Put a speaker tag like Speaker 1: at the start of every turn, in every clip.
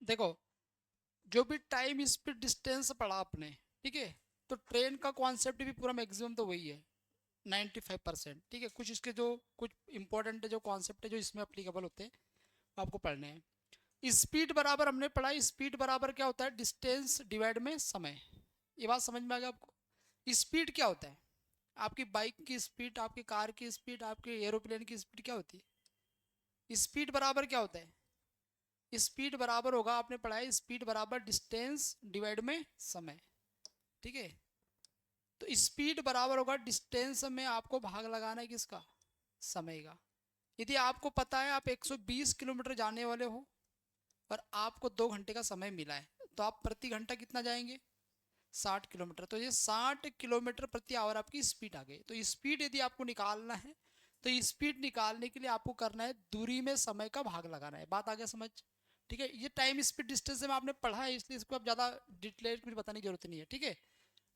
Speaker 1: देखो, जो भी टाइम स्पीड डिस्टेंस पढ़ा आपने, ठीक है, तो ट्रेन का कॉन्सेप्ट भी पूरा मैक्सिमम तो वही है, 95%। ठीक है, कुछ इसके जो कुछ इंपॉर्टेंट जो कॉन्सेप्ट है जो इसमें अप्लीकेबल होते हैं वो आपको पढ़ने हैं। स्पीड बराबर हमने पढ़ा, स्पीड बराबर क्या होता है, डिस्टेंस डिवाइड में समय। ये बात समझ में आ गया आपको। स्पीड क्या होता है, आपकी बाइक की स्पीड, आपकी कार की स्पीड, आपके एरोप्लेन की स्पीड क्या होती है। स्पीड बराबर क्या होता है, स्पीड बराबर होगा, आपने पढ़ा है, स्पीड बराबर डिस्टेंस डिवाइड में समय। ठीक है, तो स्पीड बराबर होगा डिस्टेंस में आपको भाग लगाना है किसका, समय का। यदि आपको पता है आप 120 किलोमीटर जाने वाले हो और आपको 2 घंटे का समय मिला है, तो आप प्रति घंटा कितना जाएंगे, 60 किलोमीटर। तो ये 60 किलोमीटर प्रति आवर आपकी स्पीड आ गई। तो स्पीड यदि आपको निकालना है, तो स्पीड निकालने के लिए आपको करना है दूरी में समय का भाग लगाना है। बात आ गया समझ। ठीक है, ये टाइम स्पीड डिस्टेंस में आपने पढ़ा है, इसलिए इसको आप ज़्यादा डिटेल कुछ बताने की जरूरत नहीं है। ठीक है,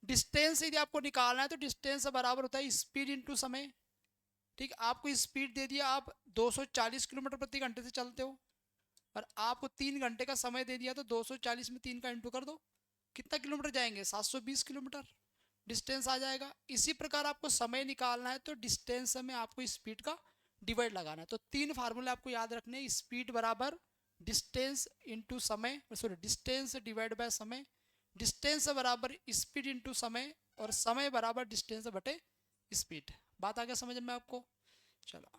Speaker 1: डिस्टेंस यदि आपको निकालना है तो डिस्टेंस बराबर होता है स्पीड इंटू समय। ठीक है, आपको स्पीड दे दिया, आप 240 किलोमीटर प्रति घंटे से चलते हो और आपको 3 घंटे का समय दे दिया, तो 240 में 3 का इंटू कर दो, कितना किलोमीटर जाएंगे, 720 किलोमीटर डिस्टेंस आ जाएगा। इसी प्रकार आपको समय निकालना है तो डिस्टेंस में आपको स्पीड का डिवाइड लगाना है। तो 3 फार्मूले आपको याद रखने हैं, स्पीड बराबर डिस्टेंस इंटू समय, सॉरी डिस्टेंस डिवाइड बाय समय, डिस्टेंस बराबर स्पीड इंटू समय, और समय बराबर डिस्टेंस बटे स्पीड। बात आ गया समझ में आपको। चलो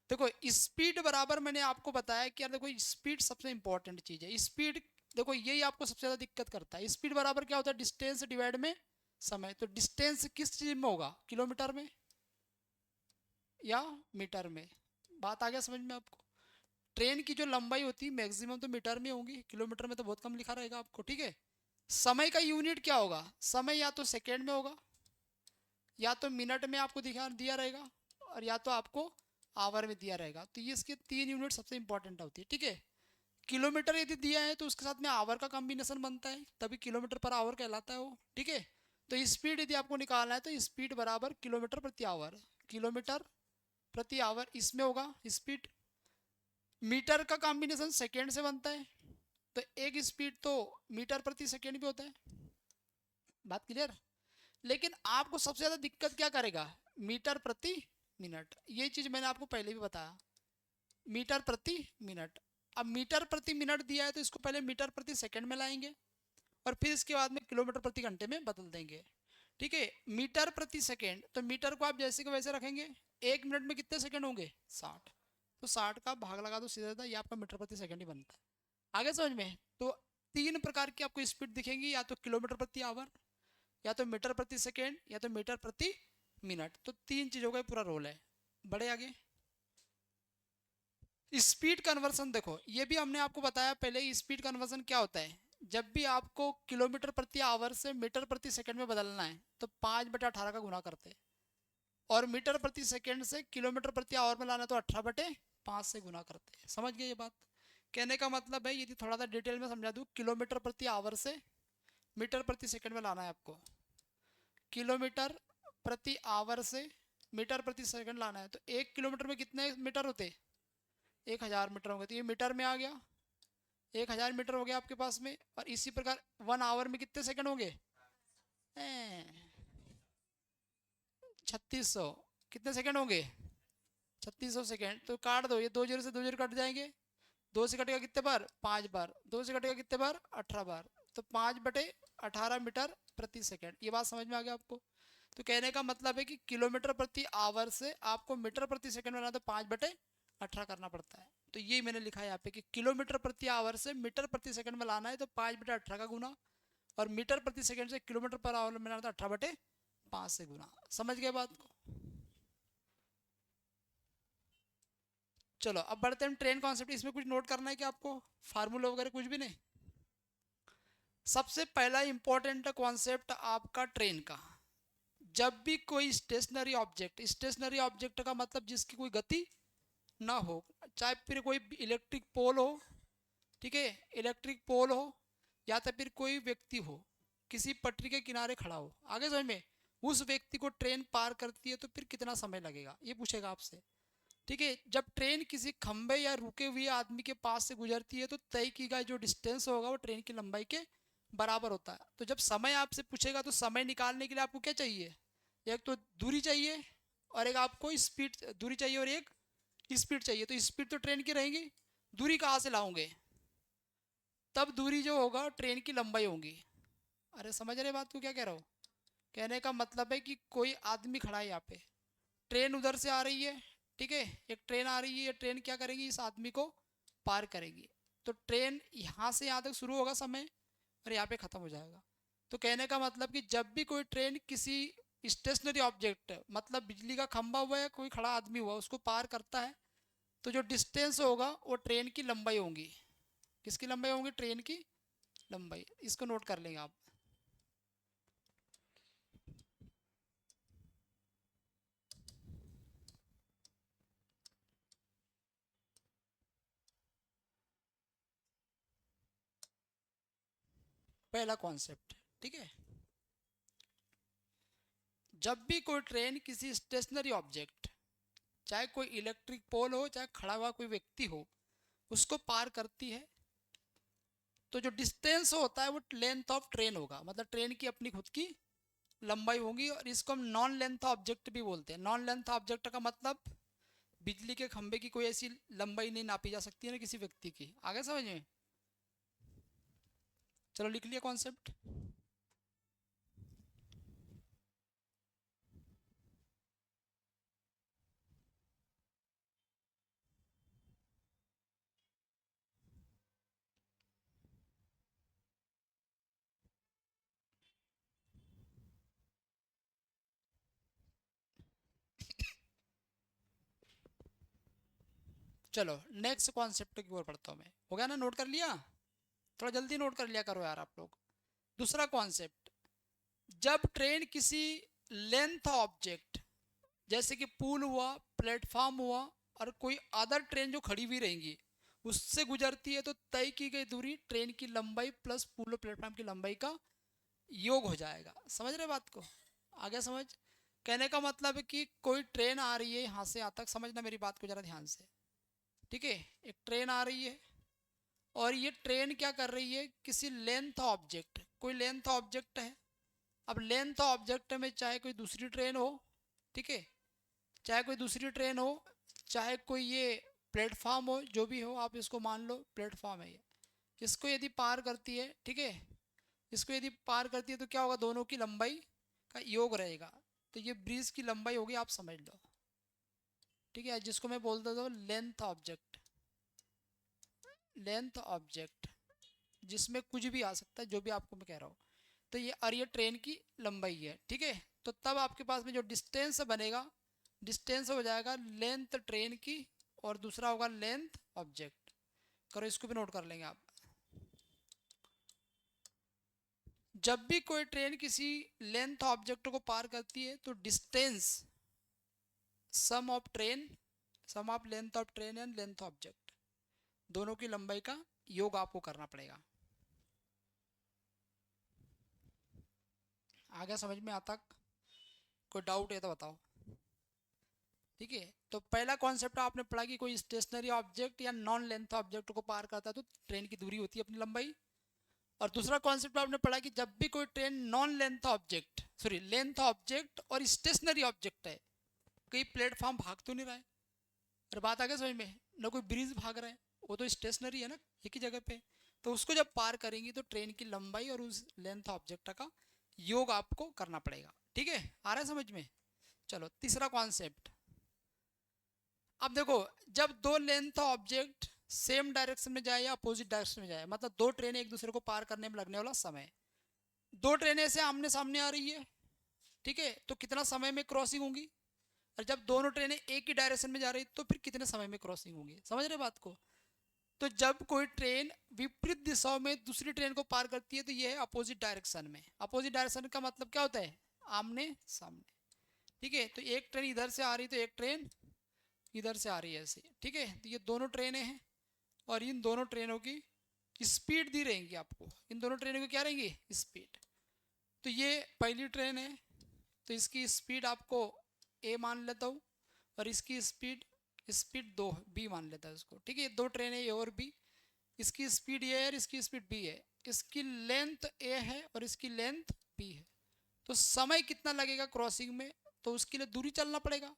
Speaker 1: देखो, स्पीड बराबर मैंने आपको बताया कि यार देखो स्पीड सबसे इंपॉर्टेंट चीज है। स्पीड देखो यही आपको सबसे ज्यादा दिक्कत करता है। स्पीड बराबर क्या होता है, डिस्टेंस डिवाइड में समय। तो डिस्टेंस किस चीज में होगा, किलोमीटर में या मीटर में। बात आ गया समझ में आपको। ट्रेन की जो लंबाई होती है मैक्सिमम तो मीटर में होगी, किलोमीटर में तो बहुत कम लिखा रहेगा आपको। ठीक है, समय का यूनिट क्या होगा, समय या तो सेकेंड में होगा, या तो मिनट में आपको दिखा दिया रहेगा, और या तो आपको आवर में दिया रहेगा। तो ये इसके 3 यूनिट सबसे इंपॉर्टेंट होती है। ठीक है, किलोमीटर यदि दिया है तो उसके साथ में आवर का कॉम्बिनेशन बनता है, तभी किलोमीटर पर आवर कहलाता है वो। ठीक है, तो स्पीड यदि आपको निकालना है तो स्पीड बराबर किलोमीटर प्रति आवर, किलोमीटर प्रति आवर इसमें होगा स्पीड। मीटर का कॉम्बिनेशन सेकेंड से बनता है, तो एक स्पीड तो मीटर प्रति सेकेंड भी होता है। बात क्लियर। लेकिन आपको सबसे ज्यादा दिक्कत क्या करेगा, मीटर प्रति मिनट। ये चीज मैंने आपको पहले भी बताया, मीटर प्रति मिनट। अब मीटर प्रति मिनट दिया है तो इसको पहले मीटर प्रति सेकंड में लाएंगे और फिर इसके बाद में किलोमीटर प्रति घंटे में बदल देंगे। ठीक है, मीटर प्रति सेकंड, तो मीटर को आप जैसे को वैसे रखेंगे। 1 मिनट में कितने सेकंड होंगे, 60। तो 60 का भाग लगा दो सीधा सीधा, ये आपका मीटर प्रति सेकंड ही बनता है। आगे समझ में। तो 3 प्रकार की आपको स्पीड दिखेंगी, या तो किलोमीटर प्रति आवर, या तो मीटर प्रति सेकेंड, या तो मीटर प्रति मिनट। तो 3 चीजों का पूरा रोल है। बड़े आगे स्पीड कन्वर्सन देखो, ये भी हमने आपको बताया पहले। स्पीड कन्वर्सन क्या होता है, जब भी आपको किलोमीटर प्रति आवर से मीटर प्रति सेकंड में बदलना है तो 5/18 का गुना करते हैं, और मीटर प्रति सेकंड से किलोमीटर प्रति आवर में लाना है तो 18/5 से गुना करते हैं। समझ गए ये बात। कहने का मतलब है, यदि थोड़ा सा डिटेल में समझा दूँ, किलोमीटर प्रति आवर से मीटर प्रति सेकंड में लाना है आपको, किलोमीटर प्रति आवर से मीटर प्रति सेकंड लाना है, तो 1 किलोमीटर में कितने मीटर होते, 1000 मीटर होंगे। तो ये मीटर में आ गया, 1000 मीटर हो गया आपके पास में। और इसी प्रकार 1 आवर में कितने सेकंड होंगे, 3600। कितने सेकंड होंगे, 3600 सेकंड। तो काट दो, ये 2 जीरो से 2 जीरो कट जाएंगे। 2 से कटेगा कितने बार, 5 बार। 2 से कटेगा कितने बार, 18 बार। तो 5/18 मीटर प्रति सेकंड। ये बात समझ में आ गया आपको। तो कहने का मतलब है कि किलोमीटर प्रति आवर से आपको मीटर प्रति सेकंड बनाना, तो 5/18 करना पड़ता है। तो ये मैंने लिखा है यहाँ पे कि किलोमीटर प्रति आवर से मीटर प्रति सेकंड में लाना है तो 5/18 का गुना, और मीटर प्रति सेकंड से किलोमीटर पर आवर में लाना तो 18/5 से गुना। समझ गए बात को। चलो अब बढ़ते हैं ट्रेन कॉन्सेप्ट। इसमें कुछ नोट करना है कि आपको, फार्मूला वगैरह कुछ भी नहीं। सबसे पहला इंपॉर्टेंट कॉन्सेप्ट आपका ट्रेन का, जब भी कोई स्टेशनरी ऑब्जेक्ट, स्टेशनरी ऑब्जेक्ट का मतलब जिसकी कोई गति ना हो, चाहे फिर कोई इलेक्ट्रिक पोल हो, ठीक है, इलेक्ट्रिक पोल हो, या तो फिर कोई व्यक्ति हो किसी पटरी के किनारे खड़ा हो, आगे समझ में, उस व्यक्ति को ट्रेन पार करती है तो फिर कितना समय लगेगा, ये पूछेगा आपसे। ठीक है, जब ट्रेन किसी खंबे या रुके हुए आदमी के पास से गुजरती है तो तय की गई जो डिस्टेंस होगा वो ट्रेन की लंबाई के बराबर होता है। तो जब समय आपसे पूछेगा तो समय निकालने के लिए आपको क्या चाहिए, एक तो दूरी चाहिए और एक आपको स्पीड, दूरी चाहिए और एक स्पीड चाहिए। तो स्पीड तो ट्रेन की रहेगी, दूरी कहाँ से लाओगे, तब दूरी जो होगा ट्रेन की लंबाई होगी। अरे समझ रहे बात को क्या कह रहा हूँ, कहने का मतलब है कि कोई आदमी खड़ा है यहाँ पे, ट्रेन उधर से आ रही है, ठीक है, एक ट्रेन आ रही है, ये ट्रेन क्या करेगी, इस आदमी को पार करेगी। तो ट्रेन यहाँ से यहाँ तक शुरू होगा समय और यहाँ पे खत्म हो जाएगा। तो कहने का मतलब कि जब भी कोई ट्रेन किसी स्टेशनरी ऑब्जेक्ट, मतलब बिजली का खंभा हुआ या कोई खड़ा आदमी हुआ, उसको पार करता है तो जो डिस्टेंस होगा वो ट्रेन की लंबाई होगी। किसकी लंबाई होगी, ट्रेन की लंबाई। इसको नोट कर लेंगे आप। पहला कॉन्सेप्ट, ठीक है, जब भी कोई ट्रेन किसी स्टेशनरी ऑब्जेक्ट, चाहे कोई इलेक्ट्रिक पोल हो चाहे खड़ा हुआ कोई व्यक्ति हो, उसको पार करती है तो जो डिस्टेंस होता है वो लेंथ ऑफ ट्रेन होगा, मतलब ट्रेन की अपनी खुद की लंबाई होगी। और इसको हम नॉन लेंथ ऑब्जेक्ट भी बोलते हैं। नॉन लेंथ ऑब्जेक्ट का मतलब बिजली के खंभे की कोई ऐसी लंबाई नहीं नापी जा सकती है ना किसी व्यक्ति की। आगे समझ में, चलो लिख लिया कॉन्सेप्ट। चलो नेक्स्ट कॉन्सेप्ट की ओर पढ़ता हूँ मैं, हो गया ना, नोट कर लिया, थोड़ा जल्दी नोट कर लिया करो यार आप लोग। दूसरा कॉन्सेप्ट, जब ट्रेन किसी लेंथ ऑब्जेक्ट जैसे कि पुल हुआ, प्लेटफॉर्म हुआ और कोई अदर ट्रेन जो खड़ी हुई रहेंगी उससे गुजरती है तो तय की गई दूरी ट्रेन की लंबाई प्लस पुल प्लेटफॉर्म की लंबाई का योग हो जाएगा। समझ रहे बात को, आगे समझ। कहने का मतलब है कि कोई ट्रेन आ रही है यहाँ से यहाँ तक, समझना मेरी बात को जरा ध्यान से, ठीक है, एक ट्रेन आ रही है और ये ट्रेन क्या कर रही है, किसी लेंथ ऑब्जेक्ट, कोई लेंथ ऑब्जेक्ट है। अब लेंथ ऑब्जेक्ट में चाहे कोई दूसरी ट्रेन हो, ठीक है, चाहे कोई दूसरी ट्रेन हो, चाहे कोई ये प्लेटफॉर्म हो, जो भी हो आप इसको मान लो प्लेटफॉर्म है ये, इसको यदि पार करती है, ठीक है, इसको यदि पार करती है तो क्या होगा, दोनों की लंबाई का योग रहेगा। तो ये ब्रिज की लंबाई होगी, आप समझ लो, ठीक है, जिसको मैं बोल देता हूँ लेंथ ऑब्जेक्ट। लेंथ ऑब्जेक्ट जिसमें कुछ भी आ सकता है, जो भी आपको मैं कह रहा हूँ। तो ये और ये ट्रेन की लंबाई है, ठीक है। तो तब आपके पास में जो डिस्टेंस बनेगा, डिस्टेंस हो जाएगा लेंथ ट्रेन की और दूसरा होगा लेंथ ऑब्जेक्ट। करो, इसको भी नोट कर लेंगे आप। जब भी कोई ट्रेन किसी लेंथ ऑब्जेक्ट को पार करती है तो distance sum of train, sum of length of train and length object, दोनों की लंबाई का योग आपको करना पड़ेगा। आगे समझ में आता, कोई डाउट है तो बताओ, ठीक है। तो पहला कॉन्सेप्ट आपने पढ़ा कि कोई स्टेशनरी ऑब्जेक्ट या नॉन लेंथ ऑब्जेक्ट को पार करता है तो ट्रेन की दूरी होती है अपनी लंबाई। और दूसरा कॉन्सेप्ट आपने पढ़ा कि जब भी कोई train non length object, sorry length object और स्टेशनरी ऑब्जेक्ट है, कहीं प्लेटफॉर्म भाग तो नहीं रहा है, और बात आ गया समझ में, ना कोई ब्रिज भाग रहा है, वो तो स्टेशनरी है ना, एक ही जगह पे। तो उसको जब पार करेंगी तो ट्रेन की लंबाई और उस लेंथ ऑब्जेक्ट का योग आपको करना पड़ेगा, ठीक है, आ रहा है समझ में। चलो तीसरा कॉन्सेप्ट, अब देखो, जब दो लेंथ ऑब्जेक्ट सेम डायरेक्शन में जाए या अपोजिट डायरेक्शन में जाए, मतलब दो ट्रेनें एक दूसरे को पार करने में लगने वाला समय, दो ट्रेनें से आमने सामने आ रही है, ठीक है, तो कितना समय में क्रॉसिंग होंगी। और जब दोनों ट्रेनें एक ही डायरेक्शन में जा रही तो फिर कितने समय में क्रॉसिंग होंगी, समझ रहे बात को। तो जब कोई ट्रेन विपरीत दिशाओं में दूसरी ट्रेन को पार करती है तो यह है अपोजिट डायरेक्शन में। अपोजिट डायरेक्शन का मतलब क्या होता है, आमने सामने, ठीक है। तो एक ट्रेन इधर से आ रही तो एक ट्रेन इधर से आ रही है ऐसे, ठीक है। तो ये दोनों ट्रेनें हैं और इन दोनों ट्रेनों की स्पीड दी रहेंगी आपको, इन दोनों ट्रेनों की क्या रहेंगी, स्पीड। तो ये पहली ट्रेन है तो इसकी स्पीड आपको ए मान लेता हूँ और इसकी स्पीड स्पीड 2 बी मान लेता है उसको, ठीक है। दो ट्रेन है ए और बी, इसकी स्पीड ये है और इसकी स्पीड बी है, इसकी लेंथ ए है और इसकी लेंथ बी है। तो समय कितना लगेगा क्रॉसिंग में, तो उसके लिए दूरी चलना पड़ेगा।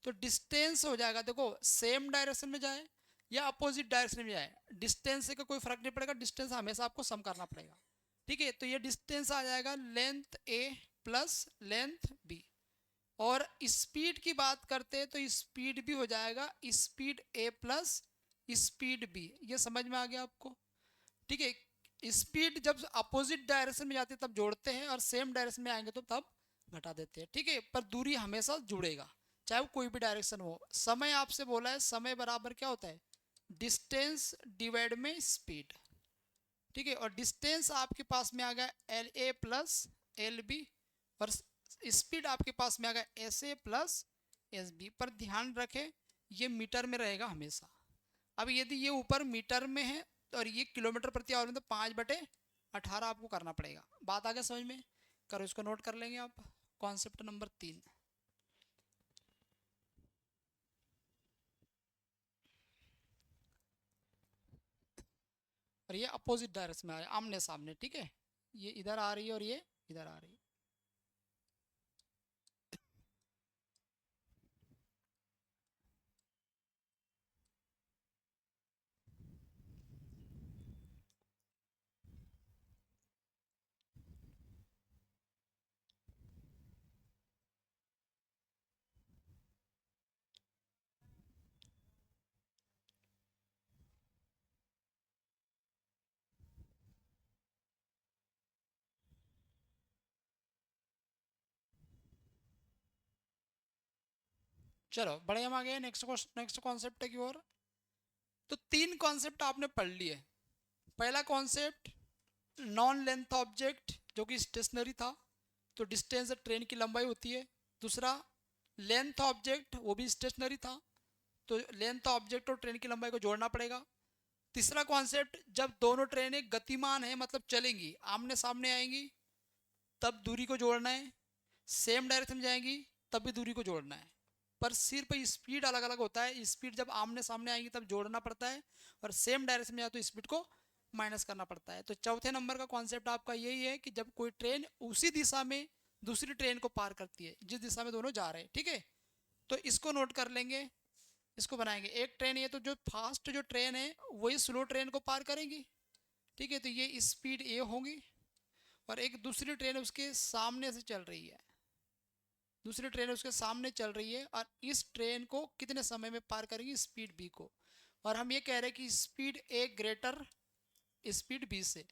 Speaker 1: तो डिस्टेंस हो जाएगा, देखो सेम डायरेक्शन में जाए या अपोजिट डायरेक्शन में जाए, डिस्टेंस से का कोई फर्क नहीं पड़ेगा, डिस्टेंस हमेशा आपको सम करना पड़ेगा, ठीक है। तो ये डिस्टेंस आ जाएगा लेंथ ए प्लस लेंथ बी। और स्पीड की बात करते हैं तो स्पीड भी हो जाएगा स्पीड ए प्लस स्पीड बी। ये समझ में आ गया आपको, ठीक है। स्पीड जब अपोजिट डायरेक्शन में जाती है तब जोड़ते हैं और सेम डायरेक्शन में आएंगे तो तब घटा देते हैं, ठीक है। पर दूरी हमेशा जुड़ेगा चाहे वो कोई भी डायरेक्शन हो। समय आपसे बोला है, समय बराबर क्या होता है, डिस्टेंस डिवाइड में स्पीड, ठीक है। और डिस्टेंस आपके पास में आ गया L A plus L B, और स्पीड आपके पास में आ गया S A plus S B. पर ध्यान रखें ये मीटर में रहेगा हमेशा। अब यदि ये ऊपर मीटर में है और ये किलोमीटर प्रति आवर में, तो 5/18 आपको करना पड़ेगा। बात आ गया समझ में, करो इसको नोट कर लेंगे आप। कॉन्सेप्ट नंबर 3, और ये अपोजिट डायरेक्शन में आ रहा है, आमने सामने, ठीक है। ये इधर आ रही है और ये इधर आ रही है। चलो बड़े हम आ गए नेक्स्ट क्वेश्चन, नेक्स्ट कॉन्सेप्ट की ओर। तो 3 कॉन्सेप्ट आपने पढ़ लिए। पहला कॉन्सेप्ट नॉन लेंथ ऑब्जेक्ट जो कि स्टेशनरी था, तो डिस्टेंस ट्रेन की लंबाई होती है। दूसरा लेंथ ऑब्जेक्ट, वो भी स्टेशनरी था, तो लेंथ ऑब्जेक्ट और ट्रेन की लंबाई को जोड़ना पड़ेगा। तीसरा कॉन्सेप्ट जब दोनों ट्रेनें गतिमान है मतलब चलेंगी, आमने सामने आएंगी, तब दूरी को जोड़ना है। सेम डायरेक्शन में जाएंगी तब भी दूरी को जोड़ना है। पर सिर्फ स्पीड अलग अलग होता है, स्पीड जब आमने सामने आएंगी तब जोड़ना पड़ता है, और सेम डायरेक्शन में जाए तो स्पीड को माइनस करना पड़ता है। तो चौथे नंबर का कॉन्सेप्ट आपका यही है कि जब कोई ट्रेन उसी दिशा में दूसरी ट्रेन को पार करती है जिस दिशा में दोनों जा रहे हैं, ठीक है। तो इसको नोट कर लेंगे, इसको बनाएंगे। एक ट्रेन ये तो जो फास्ट जो ट्रेन है वही स्लो ट्रेन को पार करेंगी, ठीक है। तो ये स्पीड ए होगी, और एक दूसरी ट्रेन उसके सामने से चल रही है, दूसरी ट्रेन उसके सामने चल रही है, और इस ट्रेन को कितने समय में पार करेगी, स्पीड बी को। और हम ये कह रहे हैं कि स्पीड ए ग्रेटर स्पीड बी से,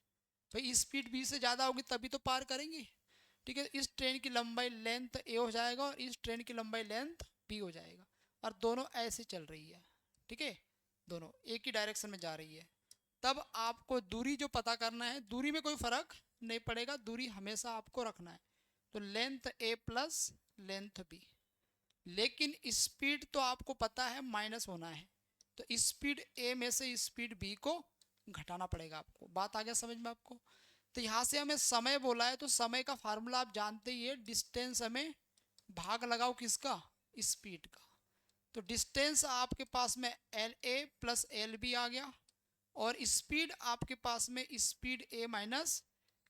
Speaker 1: भाई स्पीड बी से ज़्यादा होगी तभी तो पार करेंगी, ठीक है। इस ट्रेन की लंबाई लेंथ ए हो जाएगा और इस ट्रेन की लंबाई लेंथ बी हो जाएगा, और दोनों ऐसे चल रही है, ठीक है, दोनों एक ही डायरेक्शन में जा रही है। तब आपको दूरी जो पता करना है, दूरी में कोई फर्क नहीं पड़ेगा, दूरी हमेशा आपको रखना है। तो लेंथ ए प्लस लेंथ बी, लेकिन स्पीड तो आपको पता है माइनस होना है, तो स्पीड ए में से स्पीड बी को घटाना पड़ेगा आपको। बात आ गया समझ में आपको। तो यहाँ से हमें समय बोला है, तो समय का फार्मूला आप जानते ही है, डिस्टेंस हमें भाग लगाओ किसका, स्पीड का। तो डिस्टेंस आपके पास में L A plus L B आ गया, और स्पीड आपके पास में speed A minus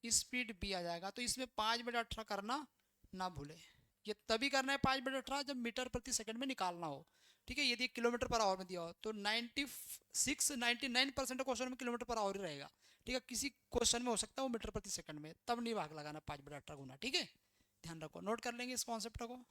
Speaker 1: speed B आ जाएगा। तो इसमें 5/18 करना ना भूले। ये तभी करना है 5/18 जब मीटर प्रति सेकंड में निकालना हो, ठीक है। यदि किलोमीटर पर आवर में दिया हो तो 99% क्वेश्चन में किलोमीटर पर आवर ही रहेगा, ठीक है। किसी क्वेश्चन में हो सकता है वो मीटर प्रति सेकंड में, तब नहीं भाग लगाना 5/18 गुना, ठीक है। ध्यान रखो, नोट कर लेंगे इस कॉन्सेप्ट को।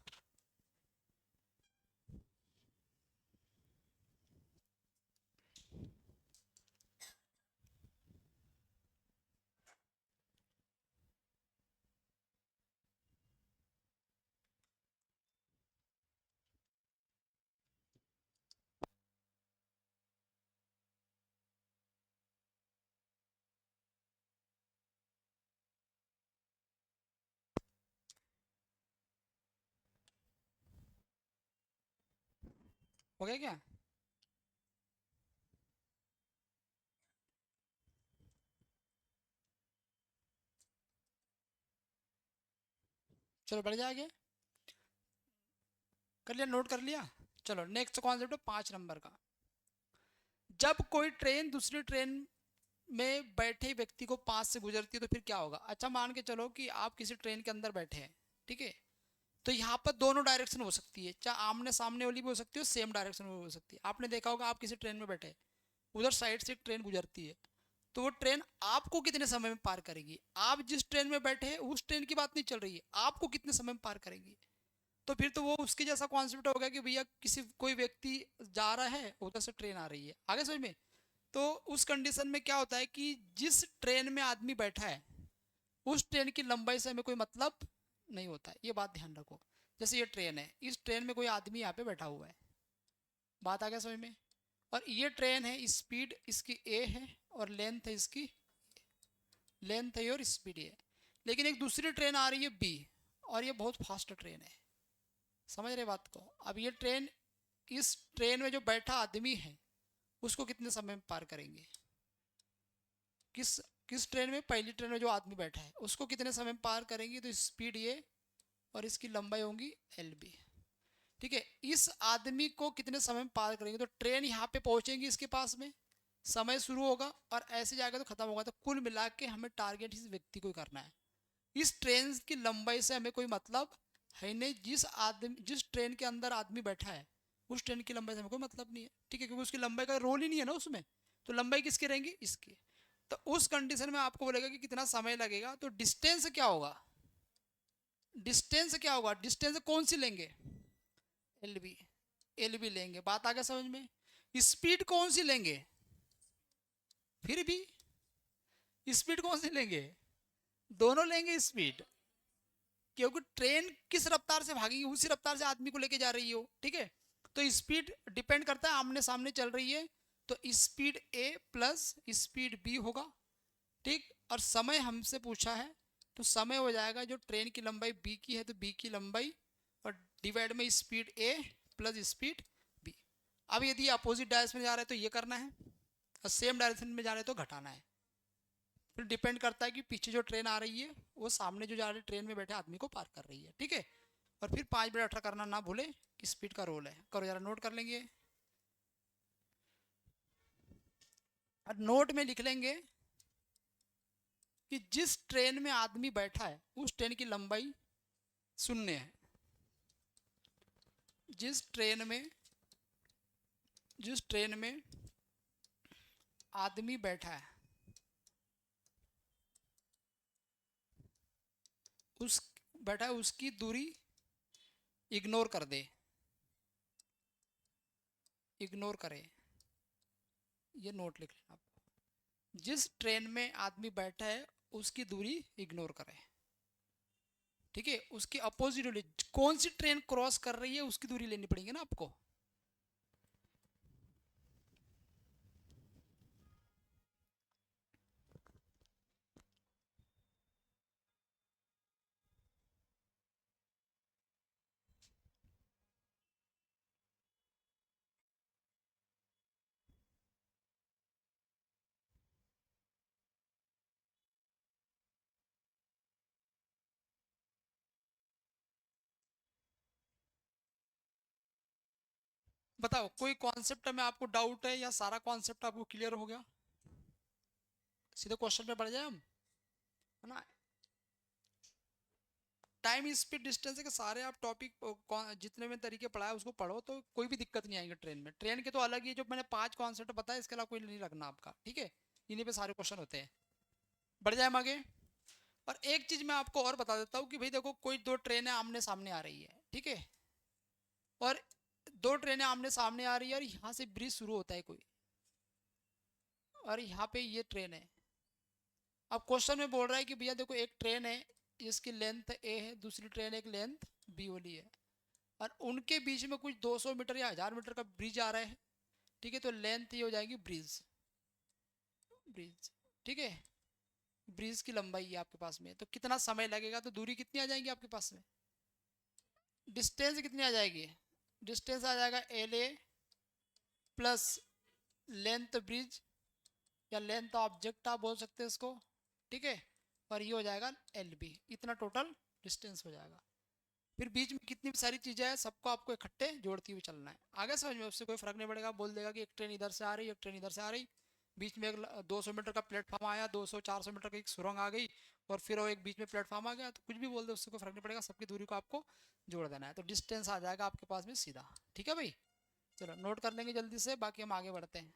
Speaker 1: हो गया क्या? चलो बढ़ जाएगा, कर लिया, नोट कर लिया। चलो नेक्स्ट कॉन्सेप्ट है 5 नंबर का। जब कोई ट्रेन दूसरी ट्रेन में बैठे व्यक्ति को पास से गुजरती है तो फिर क्या होगा। अच्छा मान के चलो कि आप किसी ट्रेन के अंदर बैठे हैं, ठीक है, तो यहाँ पर दोनों डायरेक्शन हो सकती है, चाहे आमने सामने वाली भी हो सकती है, सेम डायरेक्शन में हो सकती है। आपने देखा होगा आप किसी ट्रेन में बैठे हैं, उधर साइड से एक ट्रेन गुजरती है, तो वो ट्रेन आपको कितने समय में पार करेगी। आप जिस ट्रेन में बैठे हैं उस ट्रेन की बात नहीं चल रही है, आपको कितने समय में पार करेगी। तो फिर तो वो उसके जैसा कॉन्सेप्ट हो गया कि भैया किसी कोई व्यक्ति जा रहा है, उधर से ट्रेन आ रही है, आगे समझ में। तो उस कंडीशन में क्या होता है कि जिस ट्रेन में आदमी बैठा है उस ट्रेन की लंबाई से हमें कोई मतलब नहीं होता है, ये बात ध्यान रखो। जैसे ये ट्रेन है, इस ट्रेन में कोई आदमी यहाँ पे बैठा हुआ है, बात आ गया समझ में। और ये ट्रेन है, स्पीड इसकी ए है और लेंथ है इसकी, लेंथ है और स्पीड है। लेकिन एक दूसरी ट्रेन आ रही है बी, और ये बहुत फास्ट ट्रेन है, समझ रहे बात को। अब ये ट्रेन, इस ट्रेन में जो बैठा आदमी है उसको कितने समय में पार करेंगे। किस किस ट्रेन में, पहली ट्रेन में जो आदमी बैठा है उसको कितने समय में पार करेंगे, तो स्पीड ये और इसकी लंबाई होगी एल बी, ठीक है। इस आदमी को कितने समय में पार करेंगे, तो ट्रेन यहाँ पे पहुंचेगी इसके पास में, समय शुरू होगा और ऐसे जाएगा तो खत्म होगा। तो कुल मिला के हमें टारगेट इस व्यक्ति को करना है। इस ट्रेन की लंबाई से हमें कोई मतलब है नहीं, जिस ट्रेन के अंदर आदमी बैठा है उस ट्रेन की लंबाई से हमें कोई मतलब नहीं है, ठीक है, क्योंकि उसकी लंबाई का रोल ही नहीं है ना उसमें। तो लंबाई किसकी रहेंगी, इसकी। तो उस कंडीशन में आपको बोलेगा कि कितना समय लगेगा, तो डिस्टेंस क्या होगा, डिस्टेंस क्या होगा, डिस्टेंस कौन सी लेंगे, एल बी, एल बी लेंगे, बात आ गया समझ में। स्पीड कौन सी लेंगे, फिर भी स्पीड कौन सी लेंगे, दोनों लेंगे स्पीड, क्योंकि ट्रेन किस रफ्तार से भागेगी उसी रफ्तार से आदमी को लेके जा रही हो, ठीक है। तो स्पीड डिपेंड करता है, आमने सामने चल रही है तो स्पीड ए प्लस स्पीड बी होगा, ठीक। और समय हमसे पूछा है तो समय हो जाएगा, जो ट्रेन की लंबाई बी की है तो बी की लंबाई और डिवाइड में स्पीड ए प्लस स्पीड बी। अब यदि अपोजिट डायरेक्शन में जा रहे हैं तो ये करना है, और सेम डायरेक्शन में जा रहे हैं तो घटाना है। फिर डिपेंड करता है कि पीछे जो ट्रेन आ रही है वो सामने जो जा रही ट्रेन में बैठे आदमी को पार कर रही है, ठीक है। और फिर 5/18 करना ना भूले, स्पीड का रोल है, करो जरा नोट कर लेंगे। और नोट में लिख लेंगे कि जिस ट्रेन में आदमी बैठा है उस ट्रेन की लंबाई 0 है। जिस ट्रेन में आदमी बैठा है उसकी दूरी इग्नोर कर दे, इग्नोर करे, ये नोट लिख लेना आप। जिस ट्रेन में आदमी बैठा है उसकी दूरी इग्नोर करे, ठीक है। उसकी अपोजिट वाली कौन सी ट्रेन क्रॉस कर रही है उसकी दूरी लेनी पड़ेगी ना आपको। बताओ कोई कॉन्सेप्ट में आपको डाउट है या सारा कॉन्सेप्ट आपको क्लियर हो गया। सीधे क्वेश्चन पे बढ़ जाए हम, है ना। टाइम स्पीड डिस्टेंस के सारे आप टॉपिक जितने में तरीके पढ़ाए उसको पढ़ो तो कोई भी दिक्कत नहीं आएगी। ट्रेन में, ट्रेन के तो अलग ही जो मैंने 5 कॉन्सेप्ट बताया इसके अलावा कोई नहीं लगना आपका, ठीक है। इन्हीं पे सारे क्वेश्चन होते हैं। बढ़ जाए हम आगे। और एक चीज मैं आपको और बता देता हूँ कि भाई देखो कोई दो ट्रेनें आमने सामने आ रही है, ठीक है। और दो ट्रेनें आमने सामने आ रही है और यहाँ से ब्रिज शुरू होता है कोई, और यहाँ पे ये ट्रेन है। अब क्वेश्चन में बोल रहा है कि भैया देखो एक ट्रेन है इसकी लेंथ ए है, दूसरी ट्रेन एक लेंथ बी वाली है, और उनके बीच में कुछ 200 मीटर या 1000 मीटर का ब्रिज आ रहा है, ठीक है। तो लेंथ ये हो जाएगी ब्रिज, ब्रिज, ठीक है। ब्रिज की लंबाई है आपके पास में, तो कितना समय लगेगा, तो दूरी कितनी आ जाएगी आपके पास में, डिस्टेंस कितनी आ जाएगी, डिस्टेंस आ जाएगा L A plus length bridge या लेंथ ऑब्जेक्ट आप बोल सकते हैं इसको, ठीक है। और ये हो जाएगा एल बी, इतना टोटल डिस्टेंस हो जाएगा। फिर बीच में कितनी भी सारी चीज़ें हैं सबको आपको इकट्ठे जोड़ती हुई चलना है। आगे समझ में, उससे कोई फर्क नहीं पड़ेगा। बोल देगा कि एक ट्रेन इधर से आ रही, एक ट्रेन इधर से आ रही, बीच में एक 200 मीटर का प्लेटफॉर्म आया, 200-400 मीटर की एक सुरंग आ गई, और फिर वो एक बीच में प्लेटफॉर्म आ गया, तो कुछ भी बोल दे उससे कोई फर्क नहीं पड़ेगा, सबकी दूरी को आपको जोड़ देना है, तो डिस्टेंस आ जाएगा आपके पास में सीधा। ठीक है भाई, चलो नोट कर लेंगे जल्दी से, बाकी हम आगे बढ़ते हैं।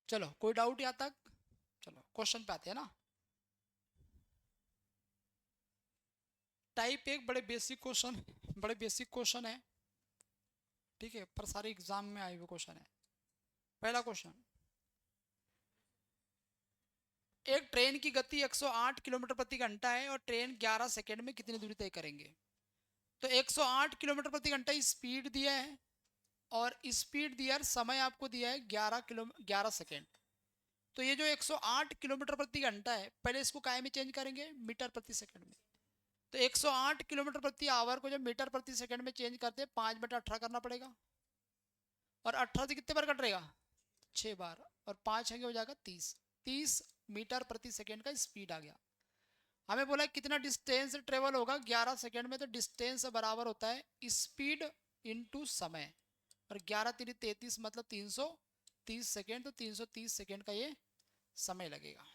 Speaker 1: चलो कोई डाउट यहाँ तक? चलो क्वेश्चन पे आते हैं ना। टाइप एक बड़े बेसिक क्वेश्चन, बड़े बेसिक क्वेश्चन है, ठीक है, पर सारे एग्जाम में आए हुए क्वेश्चन है। पहला क्वेश्चन, एक ट्रेन की गति 108 किलोमीटर प्रति घंटा है और ट्रेन 11 सेकंड में कितनी दूरी तय करेंगे? तो 108 किलोमीटर प्रति घंटा स्पीड दिया है, और स्पीड दिया है, समय आपको दिया है 11 सेकंड। तो ये जो 108 किलोमीटर प्रति घंटा है, पहले इसको काय में चेंज करेंगे? मीटर प्रति सेकंड में। तो 108 किलोमीटर प्रति आवर को जब मीटर प्रति सेकंड में चेंज करते हैं, 5/18 करना पड़ेगा, और 18 से कितने बार कट रहेगा? 6 बार, और 5 हो जाएगा 30। 30 मीटर प्रति सेकंड का स्पीड आ गया। हमें बोला है कितना डिस्टेंस ट्रेवल होगा 11 सेकंड में, तो डिस्टेंस बराबर होता है स्पीड इनटू समय, और 11 3 33 मतलब 330 सेकंड, तो 330 सेकंड का ये समय लगेगा।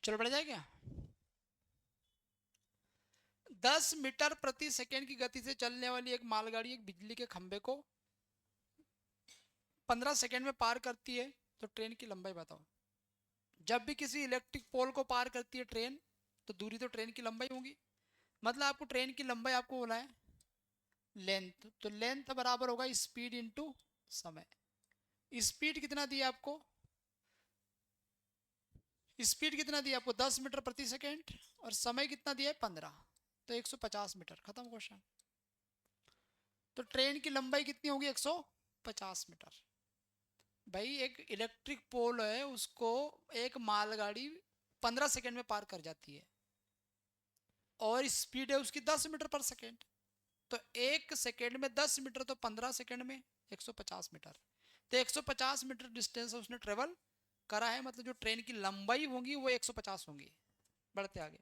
Speaker 1: चलो बढ़ जाए क्या? 10 मीटर प्रति सेकंड की गति से चलने वाली एक मालगाड़ी एक बिजली के खंभे को 15 सेकंड में पार करती है, तो ट्रेन की लंबाई बताओ। जब भी किसी इलेक्ट्रिक पोल को पार करती है ट्रेन, तो दूरी तो ट्रेन की लंबाई होगी, मतलब आपको ट्रेन की लंबाई आपको बोला है लेंथ, तो लेंथ बराबर होगा स्पीड इनटू समय। स्पीड कितना दिया आपको? स्पीड कितना दिया आपको? 10 मीटर प्रति सेकंड, और समय कितना दिया है? 15, तो 150 मीटर। खत्म क्वेश्चन। तो ट्रेन की लंबाई कितनी होगी? 150 मीटर। भाई एक इलेक्ट्रिक पोल है, उसको एक मालगाड़ी 15 सेकंड में पार कर जाती है, और स्पीड है उसकी 10 मीटर पर सेकंड, तो एक सेकंड में 10 मीटर, तो 15 सेकंड में 150 मीटर। तो 150 मीटर डिस्टेंस उसने ट्रेवल करा है, मतलब जो ट्रेन की लंबाई होगी वो 150 होंगी। बढ़ते आगे,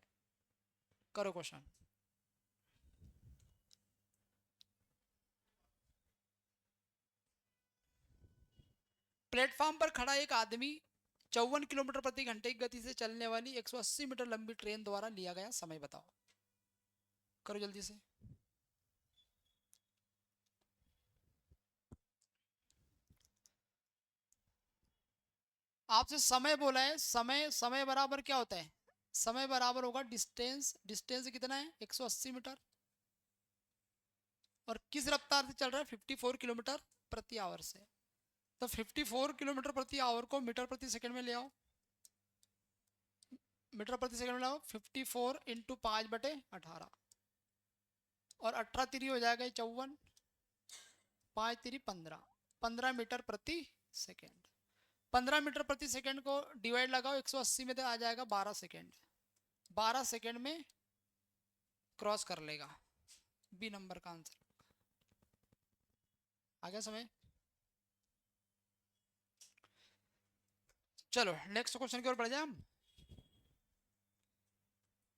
Speaker 1: करो क्वेश्चन। प्लेटफॉर्म पर खड़ा एक आदमी 54 किलोमीटर प्रति घंटे की गति से चलने वाली 180 मीटर लंबी ट्रेन द्वारा लिया गया समय बताओ। करो जल्दी से। आपसे समय बोला है, समय समय बराबर क्या होता है? समय बराबर होगा डिस्टेंस। डिस्टेंस कितना है? 180 मीटर, और किस रफ्तार से चल रहा है? 54 किलोमीटर प्रति आवर से। तो 54 किलोमीटर प्रति आवर को मीटर प्रति सेकंड में ले आओ, मीटर प्रति सेकंड में लाओ। 54 इंटू 5/18, और 18 तिरी हो जाएगा 54, 5 तिरी 15, 15 मीटर प्रति सेकंड। 15 मीटर प्रति सेकंड को डिवाइड लगाओ 180 में, तो आ जाएगा 12 सेकंड। 12 सेकंड में क्रॉस कर लेगा। बी नंबर का आंसर। आ गया समय? चलो नेक्स्ट क्वेश्चन की ओर बढ़ जाए हम।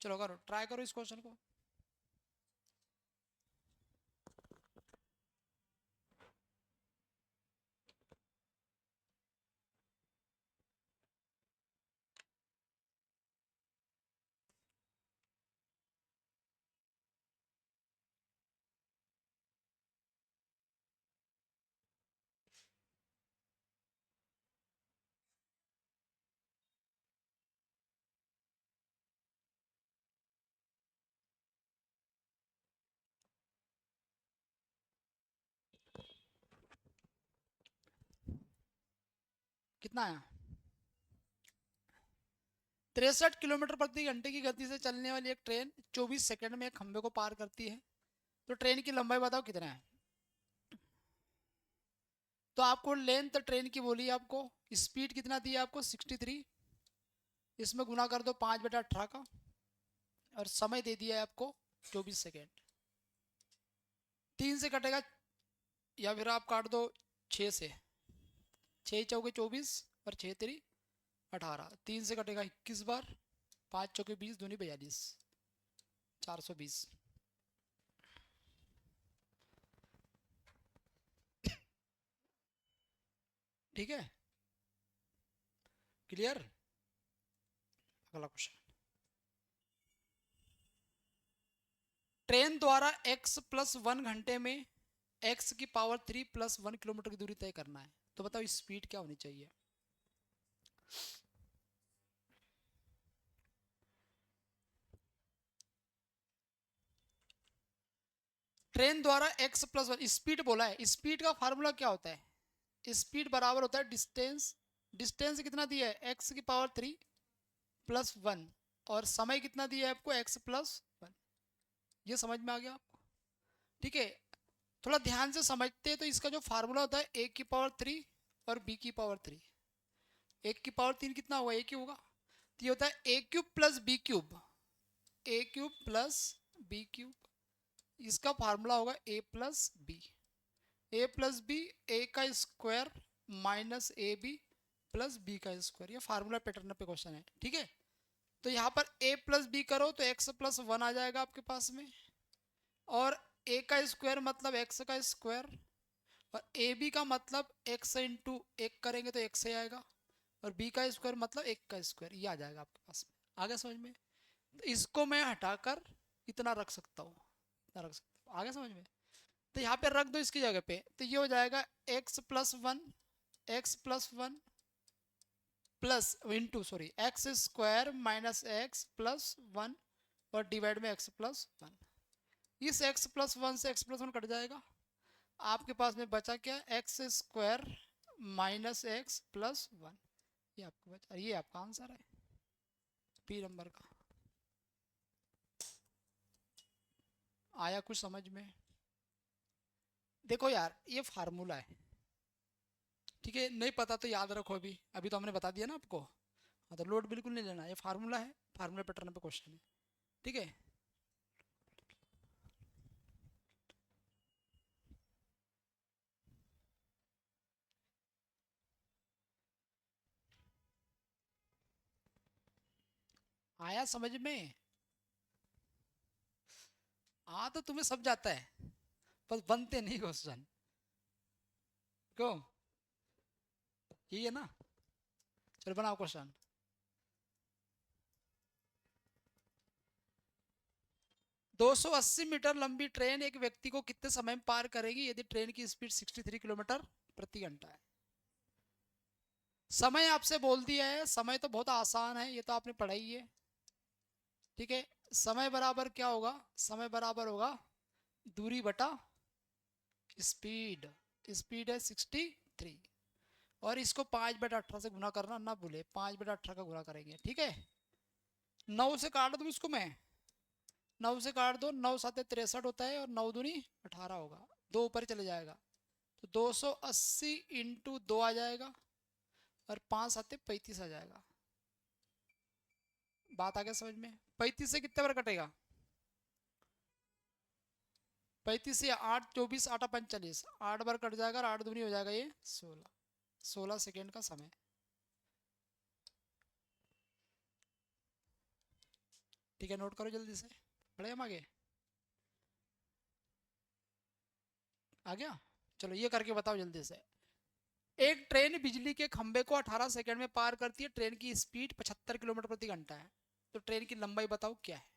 Speaker 1: चलो करो, ट्राई करो इस क्वेश्चन को। कितना आया? 63 किलोमीटर प्रति घंटे की गति से चलने वाली एक ट्रेन 24 सेकंड में एक खंबे को पार करती है, तो ट्रेन की लंबाई बताओ कितना है? तो आपको लेंथ ट्रेन की बोली है आपको, स्पीड कितना दी है आपको 63, इसमें गुना कर दो 5/18 का, और समय दे दिया है आपको 24 सेकेंड। 3 से कटेगा, या फिर आप काट दो 6 से, 6 चौके 24 और 6 3 18, 3 से कटेगा 21 बार, 5 चौके 20 दूनी 42, 420। ठीक है, क्लियर? अगला क्वेश्चन, ट्रेन द्वारा x+1 घंटे में x⁻³ + 1 किलोमीटर की दूरी तय करना है, तो बताओ स्पीड क्या होनी चाहिए? ट्रेन द्वारा x+1 स्पीड बोला है, स्पीड का फार्मूला क्या होता है? स्पीड बराबर होता है डिस्टेंस, डिस्टेंस कितना दिया है x⁻³ + 1, और समय कितना दिया है आपको x+1। ये समझ में आ गया आपको? ठीक है, थोड़ा ध्यान से समझते हैं तो इसका जो फार्मूला होता है a⁻³ और b⁻³। 1⁻³ कितना होगा? एक ही होगा, तो ये होता है a³ + b⁻³ इसका फार्मूला होगा a+b, a+b a² -ab + b², ये फार्मूला पैटर्न पे क्वेश्चन है। ठीक है, तो यहाँ पर a+b करो तो x+1 आ जाएगा आपके पास में, और a² मतलब x², और ab का मतलब x इंटू 1 करेंगे तो x से आएगा, और b² मतलब 1², ये आ जाएगा आपके पास में। आगे समझ में? तो इसको मैं हटाकर इतना रख सकता हूँ, इतना रख सकता हूँ। आगे समझ में? तो यहाँ पे रख दो इसकी जगह पे, तो ये हो जाएगा x+1 x² -x+1 और डिवाइड में x+1। इस x+1 से x+1 कट जाएगा, आपके पास में बचा क्या? x² -x+1, ये आपको बचा, ये आपका आंसर है बी नंबर का। आया कुछ समझ में? देखो यार, ये फार्मूला है, ठीक है, नहीं पता तो याद रखो, अभी अभी तो हमने बता दिया ना आपको। हाँ, तो लोड बिल्कुल नहीं लेना, ये फार्मूला है, फार्मूला पैटर्न पे क्वेश्चन है। ठीक है, आया समझ में? हाँ, तो तुम्हें सब जाता है, बस बनते नहीं क्वेश्चन। क्यों? यही है ना? चलो बनाओ क्वेश्चन। 280 मीटर लंबी ट्रेन एक व्यक्ति को कितने समय में पार करेगी यदि ट्रेन की स्पीड 63 किलोमीटर प्रति घंटा है? समय आपसे बोल दिया है, समय तो बहुत आसान है, ये तो आपने पढ़ा ही है। ठीक है, समय बराबर क्या होगा? समय बराबर होगा दूरी बटा स्पीड, स्पीड है 63, और इसको 5/18 से गुना करना ना भूले, 5/18 का गुना करेंगे। ठीक है, 9 से काट दूं इसको मैं, 9 से काट दो, 9×7 = 63 होता है, और 9×2 = 18 होगा, दो ऊपर चले जाएगा, तो 280 इंटू 2 आ जाएगा, और 5×7 = 35 आ जाएगा। बात आ गया समझ में? 35 से कितने बार कटेगा? 35 से 8 24 8 45, 8 बार कट जाएगा, और 8 दूनी हो जाएगा ये 16 सेकेंड का समय। ठीक है, नोट करो जल्दी से, बढ़े हम आगे। आ गया? चलो ये करके बताओ जल्दी से। एक ट्रेन बिजली के खंबे को 18 सेकंड में पार करती है, ट्रेन की स्पीड 75 किलोमीटर प्रति घंटा है, तो ट्रेन की लंबाई बताओ क्या है?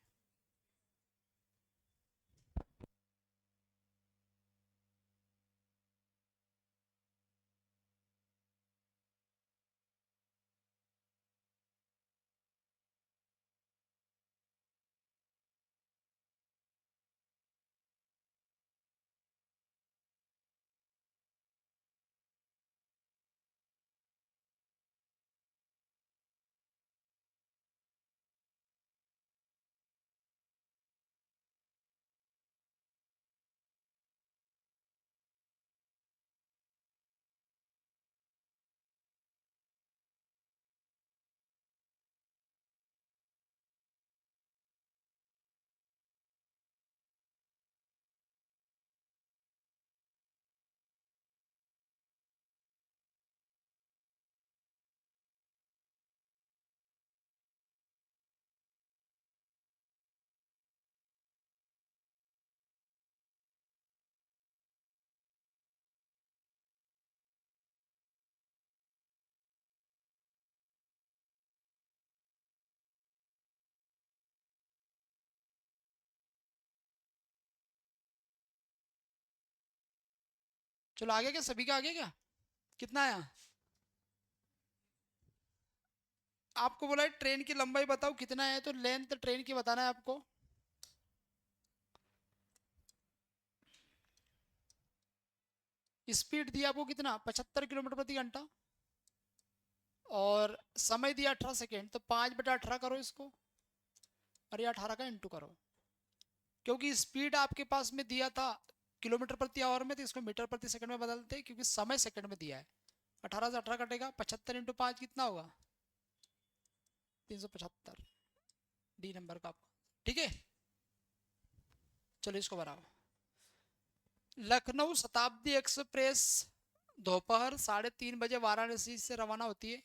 Speaker 1: चलो आगे क्या, सभी का आगे क्या, कितना आया? आपको बोला है ट्रेन की लंबाई बताओ कितना है, तो लेंथ ट्रेन की बताना है आपको। स्पीड दिया आपको कितना, 75 किलोमीटर प्रति घंटा, और समय दिया 18 सेकेंड, तो 5/18 करो इसको, और ये 18 का इंटू करो, क्योंकि स्पीड आपके पास में दिया था किलोमीटर प्रति आवर में, तो इसको मीटर प्रति सेकंड में बदलते हैं, क्योंकि समय सेकंड में दिया है। 18 से 18 कटेगा, 75 × 5 कितना होगा, 375, डी नंबर का आपका। ठीक है, चलो इसको बनाओ। लखनऊ शताब्दी एक्सप्रेस दोपहर 3:30 बजे वाराणसी से रवाना होती है,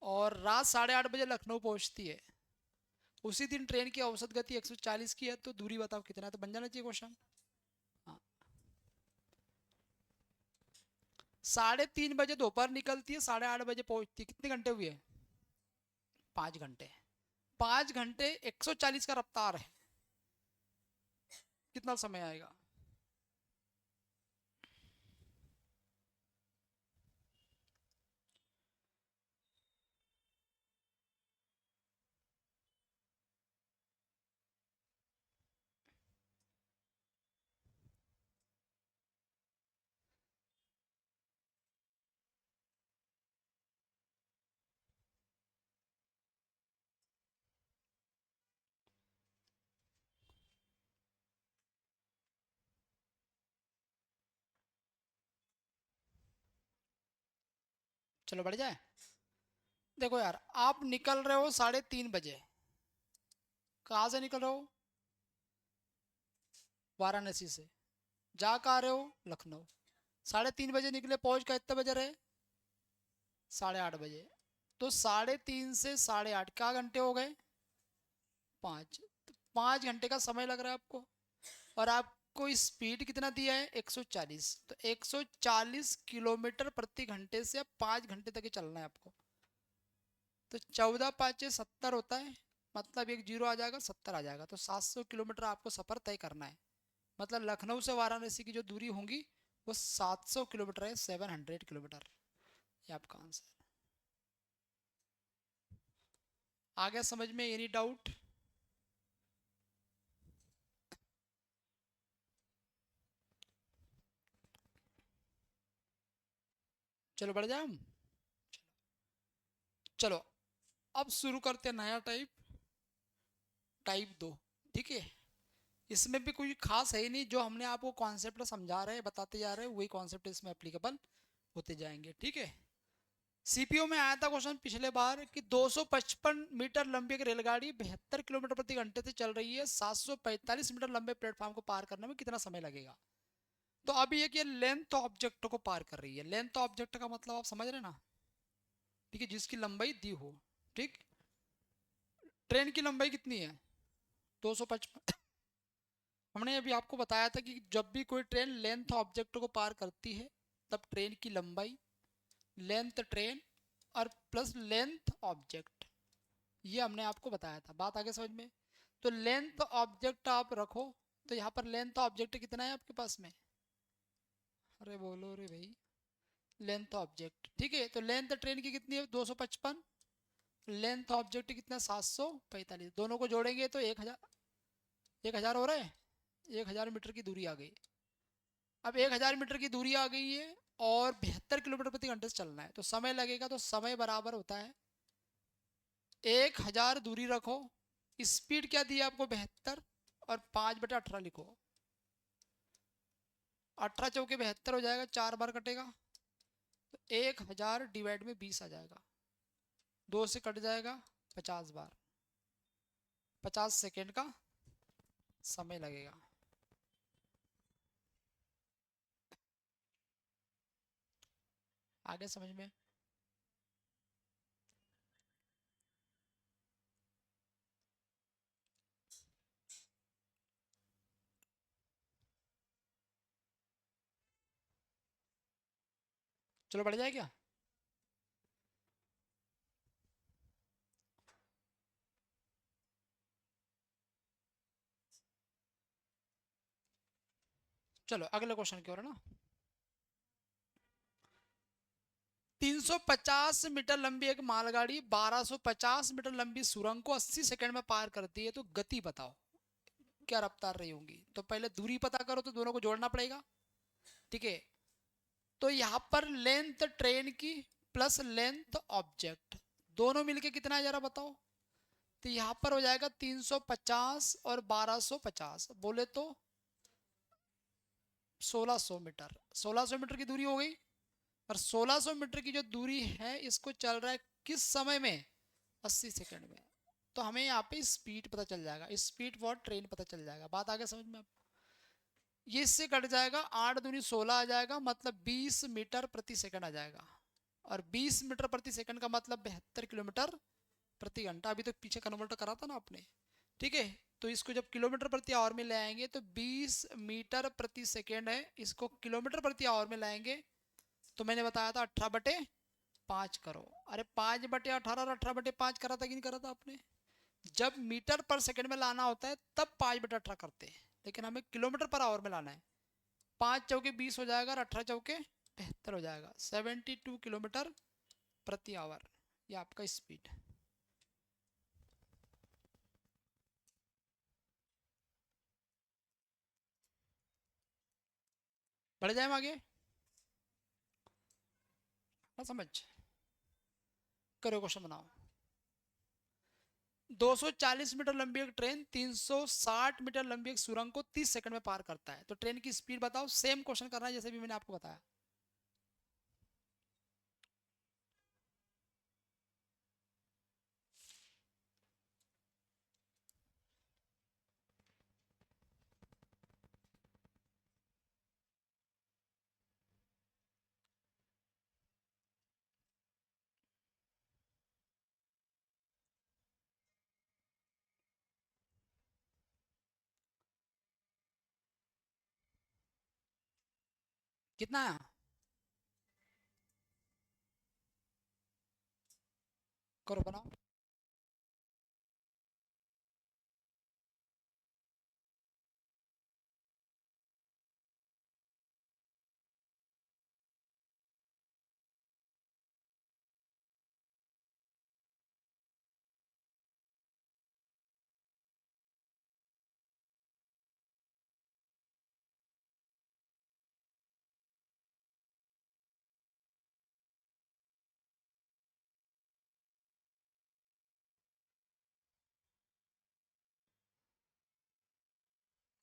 Speaker 1: और रात 8:30 बजे लखनऊ पहुंचती है। उसी दिन ट्रेन की औसत गति 140 की है, तो दूरी बताओ कितना है, तो बन जाना चाहिए क्वेश्चन। हाँ, 3:30 बजे दोपहर निकलती है, 8:30 बजे पहुंचती है, कितने घंटे हुए? 5 घंटे। 5 घंटे 140 का रफ्तार है, कितना समय आएगा? चलो बढ़ जाए। देखो यार, आप निकल रहे हो 3:30 बजे, कहाँ से निकल रहे हो? वाराणसी से। जा कहाँ रहे हो? लखनऊ। 3:30 बजे निकले, पहुंच गए कितने बजे रहे? 8:30 बजे। तो 3:30 से 8:30 क्या घंटे हो गए? 5। तो 5 घंटे का समय लग रहा है आपको, और आपको स्पीड कितना दिया है? 140। तो 140 किलोमीटर प्रति घंटे से अब 5 घंटे तक ही चलना है आपको। तो 14×5 = 70 होता है, मतलब एक जीरो आ जाएगा, 70 आ जाएगा, तो 700 किलोमीटर आपको सफर तय करना है। मतलब लखनऊ से वाराणसी की जो दूरी होगी वो 700 किलोमीटर है, 700 किलोमीटर। ये आपका आंसर। आ गया समझ में? Any doubt? चलो बढ़ जाए हम। चलो अब शुरू करते हैं नया टाइप, टाइप 2। ठीक है, इसमें भी कोई खास है ही नहीं, जो हमने आपको कॉन्सेप्ट समझा रहे हैं, बताते जा रहे हैं, वही कॉन्सेप्ट इसमें एप्लीकेबल होते जाएंगे। ठीक है, सीपीओ में आया था क्वेश्चन पिछले बार कि 255 मीटर लंबी एक रेलगाड़ी 72 किलोमीटर प्रति घंटे से चल रही है, 745 मीटर लंबे प्लेटफॉर्म को पार करने में कितना समय लगेगा? तो अभी ये कि लेंथ ऑब्जेक्ट को पार कर रही है। लेंथ ऑब्जेक्ट का मतलब आप समझ रहे हैं ना? ठीक है, जिसकी लंबाई दी हो। ठीक, ट्रेन की लंबाई कितनी है? 255। हमने अभी आपको बताया था कि जब भी कोई ट्रेन लेंथ ऑब्जेक्ट को पार करती है, तब ट्रेन की लंबाई, लेंथ ट्रेन और प्लस लेंथ ऑब्जेक्ट, ये हमने आपको बताया था। बात आगे समझ में? तो लेंथ ऑब्जेक्ट आप रखो, तो यहाँ पर लेंथ ऑब्जेक्ट कितना है आपके पास में? अरे बोलो रे भाई, लेंथ ऑब्जेक्ट। ठीक है, तो लेंथ ट्रेन की कितनी है? 255। लेंथ ऑब्जेक्ट कितना? 745। दोनों को जोड़ेंगे तो 1000, 1000 हो रहा है, 1000 मीटर की दूरी आ गई। अब 1000 मीटर की दूरी आ गई है, और 72 किलोमीटर प्रति घंटे से चलना है, तो समय लगेगा। तो समय बराबर होता है 1000 दूरी रखो, स्पीड क्या दी है आपको? 72, और 5/18 लिखो। 18×4 = 72 हो जाएगा, 4 बार कटेगा, तो 1000 डिवाइड में 20 आ जाएगा, 2 से कट जाएगा, 50 बार, 50 सेकेंड का समय लगेगा। आगे समझ में? चलो बढ़ जाए क्या? चलो अगले क्वेश्चन की ओर है ना। 350 मीटर लंबी एक मालगाड़ी 1250 मीटर लंबी सुरंग को 80 सेकंड में पार करती है, तो गति बताओ क्या रफ्तार रही होंगी। तो पहले दूरी पता करो, तो दोनों को जोड़ना पड़ेगा। ठीक है, तो यहाँ पर लेंथ ट्रेन की प्लस लेंथ ऑब्जेक्ट दोनों मिलके कितना है जरा बताओ। तो यहाँ पर हो जाएगा 350 और 1250 बोले तो 1600 मीटर। 1600 मीटर की दूरी हो गई। और 1600 मीटर की जो दूरी है इसको चल रहा है किस समय में, 80 सेकंड में। तो हमें यहाँ पे स्पीड पता चल जाएगा, स्पीड फॉर ट्रेन पता चल जाएगा। बात आगे समझ में। ये इससे कट जाएगा, 8 दूनी 16 आ जाएगा, मतलब 20 मीटर प्रति सेकंड आ जाएगा। और 20 मीटर प्रति सेकंड का मतलब 72 किलोमीटर प्रति घंटा। अभी तो पीछे कन्वर्ट करा था ना आपने। ठीक है, तो इसको जब किलोमीटर प्रति आवर में ले आएंगे तो 20 मीटर प्रति सेकेंड है, इसको किलोमीटर प्रति आवर में लाएंगे तो मैंने बताया था 18/5 करो। अरे 5/18 और 18/5 करा था कि नहीं करा था आपने। जब मीटर पर सेकंड में लाना होता है तब 5/18 करते हैं, लेकिन हमें किलोमीटर पर आवर में लाना है। 5 चौके 20 हो जाएगा और 18 चौके 72 हो जाएगा। 72 किलोमीटर प्रति आवर ये आपका स्पीड। बढ़ जाए आगे ना, समझ। करो क्वेश्चन बनाओ। 240 मीटर लंबी एक ट्रेन 360 मीटर लंबी एक सुरंग को 30 सेकंड में पार करता है, तो ट्रेन की स्पीड बताओ। सेम क्वेश्चन करना है जैसे भी मैंने आपको बताया। कितना है, करो बनाओ।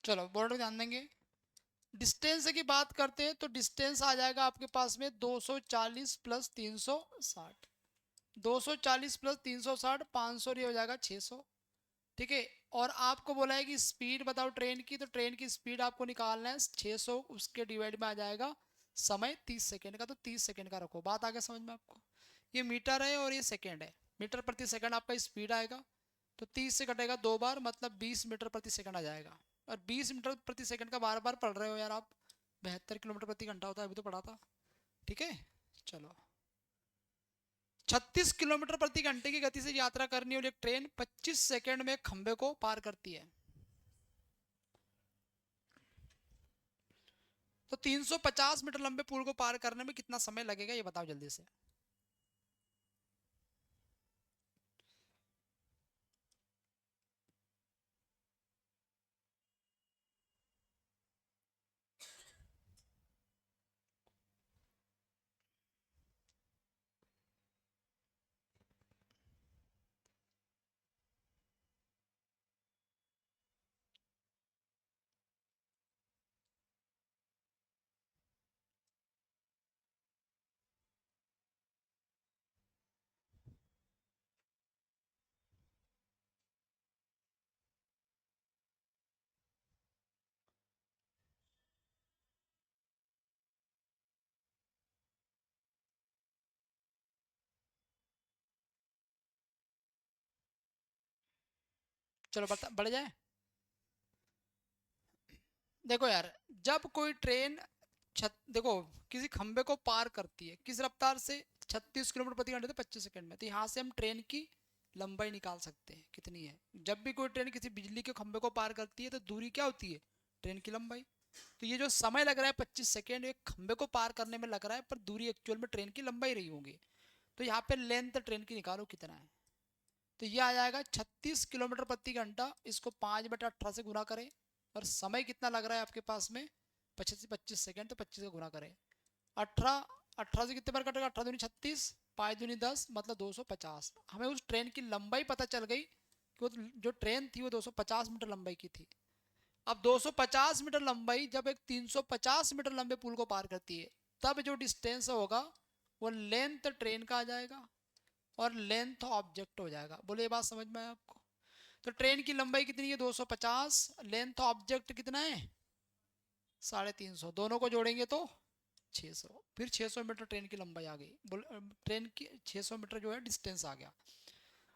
Speaker 1: चलो बोर्ड में ध्यान देंगे। डिस्टेंस की बात करते हैं तो डिस्टेंस आ जाएगा आपके पास में 240 प्लस 360। 240 प्लस 360 500, ये हो जाएगा 600। ठीक है, और आपको बोला है कि स्पीड बताओ ट्रेन की, तो ट्रेन की स्पीड आपको निकालना है 600, उसके डिवाइड में आ जाएगा समय 30 सेकेंड का, तो 30 सेकेंड का रखो। बात आगे समझ में आपको। ये मीटर है और ये सेकेंड है। मीटर प्रति सेकंड आपका स्पीड आएगा, तो 30 से कटेगा 2 बार, मतलब 20 मीटर प्रति सेकंड आ जाएगा। और 20 मीटर प्रति सेकंड का बार बार पढ़ रहे हो यार आप। 72 किलोमीटर प्रति घंटा होता है, अभी तो पढ़ा था। ठीक है, चलो। 36 किलोमीटर प्रति घंटे की गति से यात्रा करने वाली एक ट्रेन 25 सेकंड में खंबे को पार करती है। तो 350 मीटर लंबे पुल को पार करने में कितना समय लगेगा ये बताओ जल्दी से। चलो बता, बढ़ जाए। देखो यार, जब कोई ट्रेन देखो किसी खंबे को पार करती है किस रफ्तार से, 36 किलोमीटर प्रति घंटे, तो 25 सेकंड में। तो यहाँ से हम ट्रेन की लंबाई निकाल सकते हैं कितनी है। जब भी कोई ट्रेन किसी बिजली के खंबे को पार करती है तो दूरी क्या होती है, ट्रेन की लंबाई। तो ये जो समय लग रहा है 25 सेकेंड एक खंबे को पार करने में लग रहा है, पर दूरी एक्चुअल में ट्रेन की लंबाई रही होगी। तो यहाँ पे लेंथ ट्रेन की निकालो कितना है, तो ये आ जाएगा 36 किलोमीटर प्रति घंटा। इसको 5/18 से गुना करें, और समय कितना लग रहा है आपके पास में 25 सेकेंड, तो 25 से गुना करें। 18 से कितने बार कटेगा, 18 दूनी 36, 5 दूनी 10, मतलब 250। हमें उस ट्रेन की लंबाई पता चल गई कि वो जो ट्रेन थी वो 250 मीटर लंबाई की थी। अब 250 मीटर लंबाई जब एक 350 मीटर लंबे पुल को पार करती है, तब जो डिस्टेंस होगा वो लेंथ ट्रेन का आ जाएगा और लेंथ ऑब्जेक्ट हो जाएगा। बोले ये बात समझ में आया आपको? तो ट्रेन की लंबाई कितनी है 250, लेंथ ऑब्जेक्ट कितना है 350, दोनों को जोड़ेंगे तो 600। फिर 600 मीटर ट्रेन की लंबाई आ गई। ट्रेन की 600 मीटर जो है डिस्टेंस आ गया।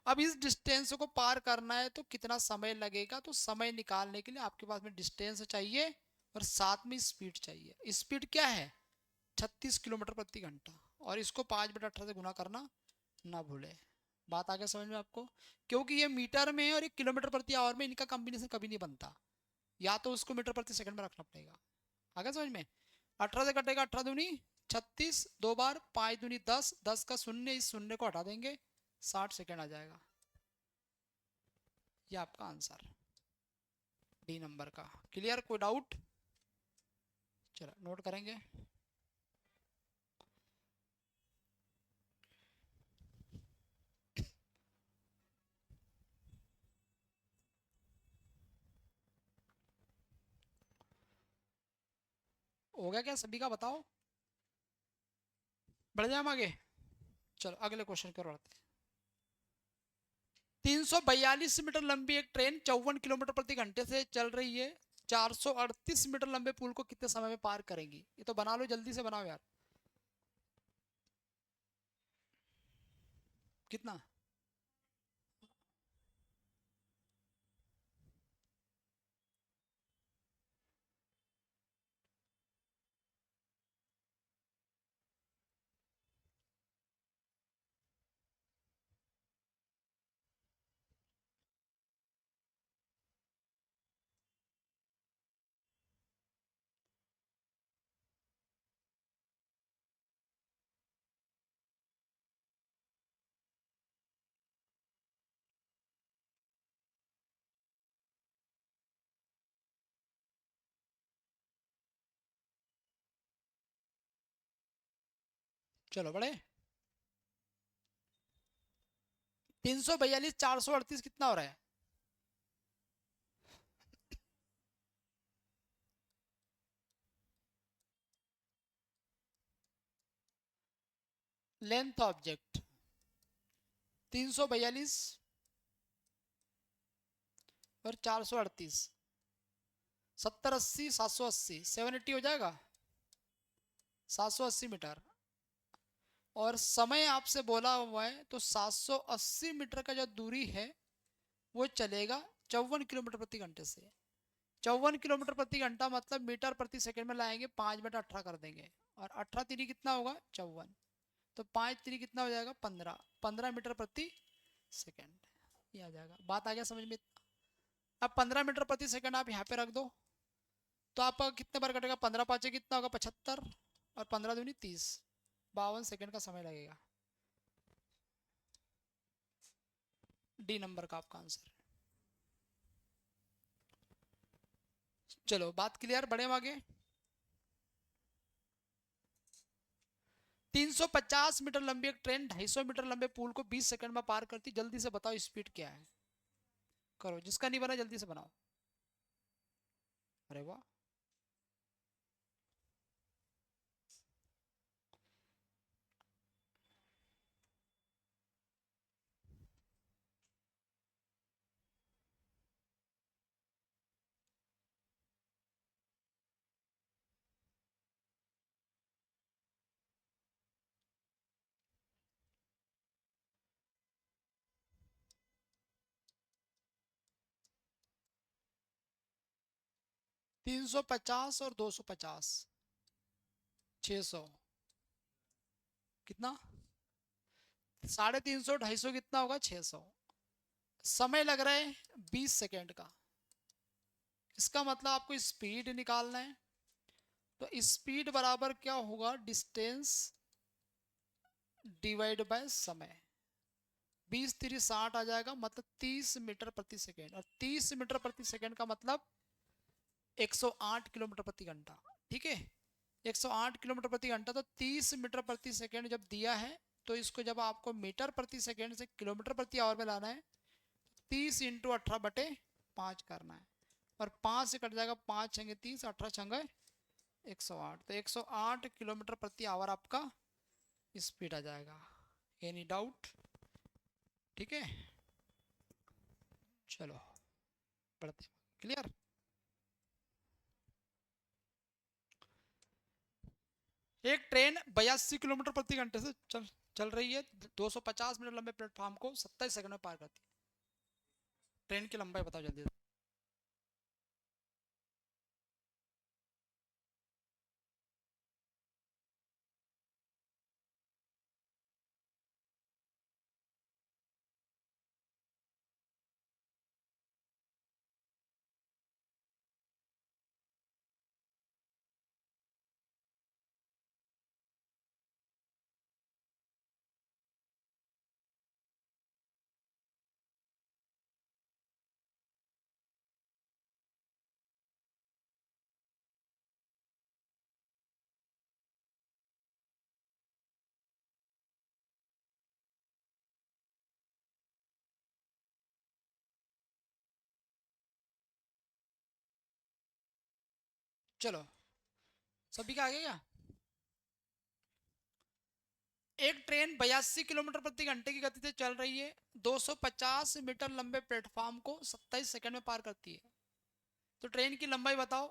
Speaker 1: अब इस डिस्टेंस को पार करना है तो कितना समय लगेगा, तो समय निकालने के लिए आपके पास में डिस्टेंस चाहिए और साथ में स्पीड चाहिए। स्पीड क्या है 36 किलोमीटर प्रति घंटा, और इसको 5/18 से गुना करना ना भूले। बात आगे समझ में आपको? क्योंकि ये मीटर में और एक किलोमीटर प्रति आवर में इनका कॉम्बिनेशन कभी नहीं बनता, या तो उसको मीटर प्रति सेकंड में रखना पड़ेगा। आगे समझ में? 18 से कटेगा 18 दूनी 36, 2 बार 5 दूनी 10, 10 का शून्य, इस शून्य को हटा देंगे 60 सेकेंड आ जाएगा। ये आपका आंसर डी नंबर का। क्लियर? कोई डाउट? चलो नोट करेंगे। हो गया क्या सभी का? बताओ, बढ़ जाए हम आगे। चलो अगले क्वेश्चन की ओर बढ़ते हैं। 342 मीटर लंबी एक ट्रेन 54 किलोमीटर प्रति घंटे से चल रही है। 438 मीटर लंबे पुल को कितने समय में पार करेंगी? ये तो बना लो, जल्दी से बनाओ यार। कितना? चलो बड़े, 342 438 कितना हो रहा है? लेंथ ऑब्जेक्ट 342 और 438, 70 80 780, 780 हो जाएगा, 780 मीटर। और समय आपसे बोला हुआ है तो 780 मीटर का जो दूरी है वो चलेगा 54 किलोमीटर प्रति घंटे से। 54 किलोमीटर प्रति घंटा मतलब मीटर प्रति सेकंड में लाएंगे, 5/18 कर देंगे, और 18 3 कितना होगा 54, तो 5 3 कितना हो जाएगा 15, 15 मीटर प्रति सेकंड। ये आ जाएगा। बात आ गया समझ में? अब 15 मीटर प्रति सेकंड आप यहाँ पे रख दो, तो आपका कितने बार कटेगा, 15 5 कितना होगा 75, और 15 दूनी 30, 52 सेकंड का समय लगेगा। डी नंबर का आपका आंसर। चलो बात क्लियर, बढ़े हम आगे। 350 मीटर लंबी एक ट्रेन 250 मीटर लंबे पुल को 20 सेकंड में पार करती, जल्दी से बताओ स्पीड क्या है? करो, जिसका नहीं बना जल्दी से बनाओ। अरे वाह, 350 और 250, 600 कितना, 350 250 कितना होगा 600। समय लग रहा है 20 सेकेंड का। इसका मतलब आपको स्पीड निकालना है, तो स्पीड बराबर क्या होगा, डिस्टेंस डिवाइड बाय समय। 20 3 60 आ जाएगा, मतलब 30 मीटर प्रति सेकेंड, और 30 मीटर प्रति सेकेंड का मतलब 108 किलोमीटर प्रति घंटा। ठीक है, 108 किलोमीटर प्रति घंटा, तो 30 मीटर प्रति सेकेंड जब दिया है तो इसको जब आपको मीटर प्रति सेकेंड से किलोमीटर प्रति आवर में लाना है, 30 इंटू 18/5 करना है, और 5 से कट जाएगा, 5 छंगे 30, 18 छंगे 108, तो 108 किलोमीटर प्रति आवर आपका स्पीड आ जाएगा। Any doubt? ठीक है, चलो पढ़ते हैं। क्लियर? एक ट्रेन 82 किलोमीटर प्रति घंटे से चल रही है, 250 मीटर लंबे प्लेटफॉर्म को 27 सेकंड में पार करती है। ट्रेन की लंबाई बताओ जल्दी। चलो सभी का आ गया क्या? एक ट्रेन 82 किलोमीटर प्रति घंटे की गति से चल रही है, 250 मीटर लंबे प्लेटफॉर्म को 27 सेकंड में पार करती है। तो ट्रेन की लंबाई बताओ।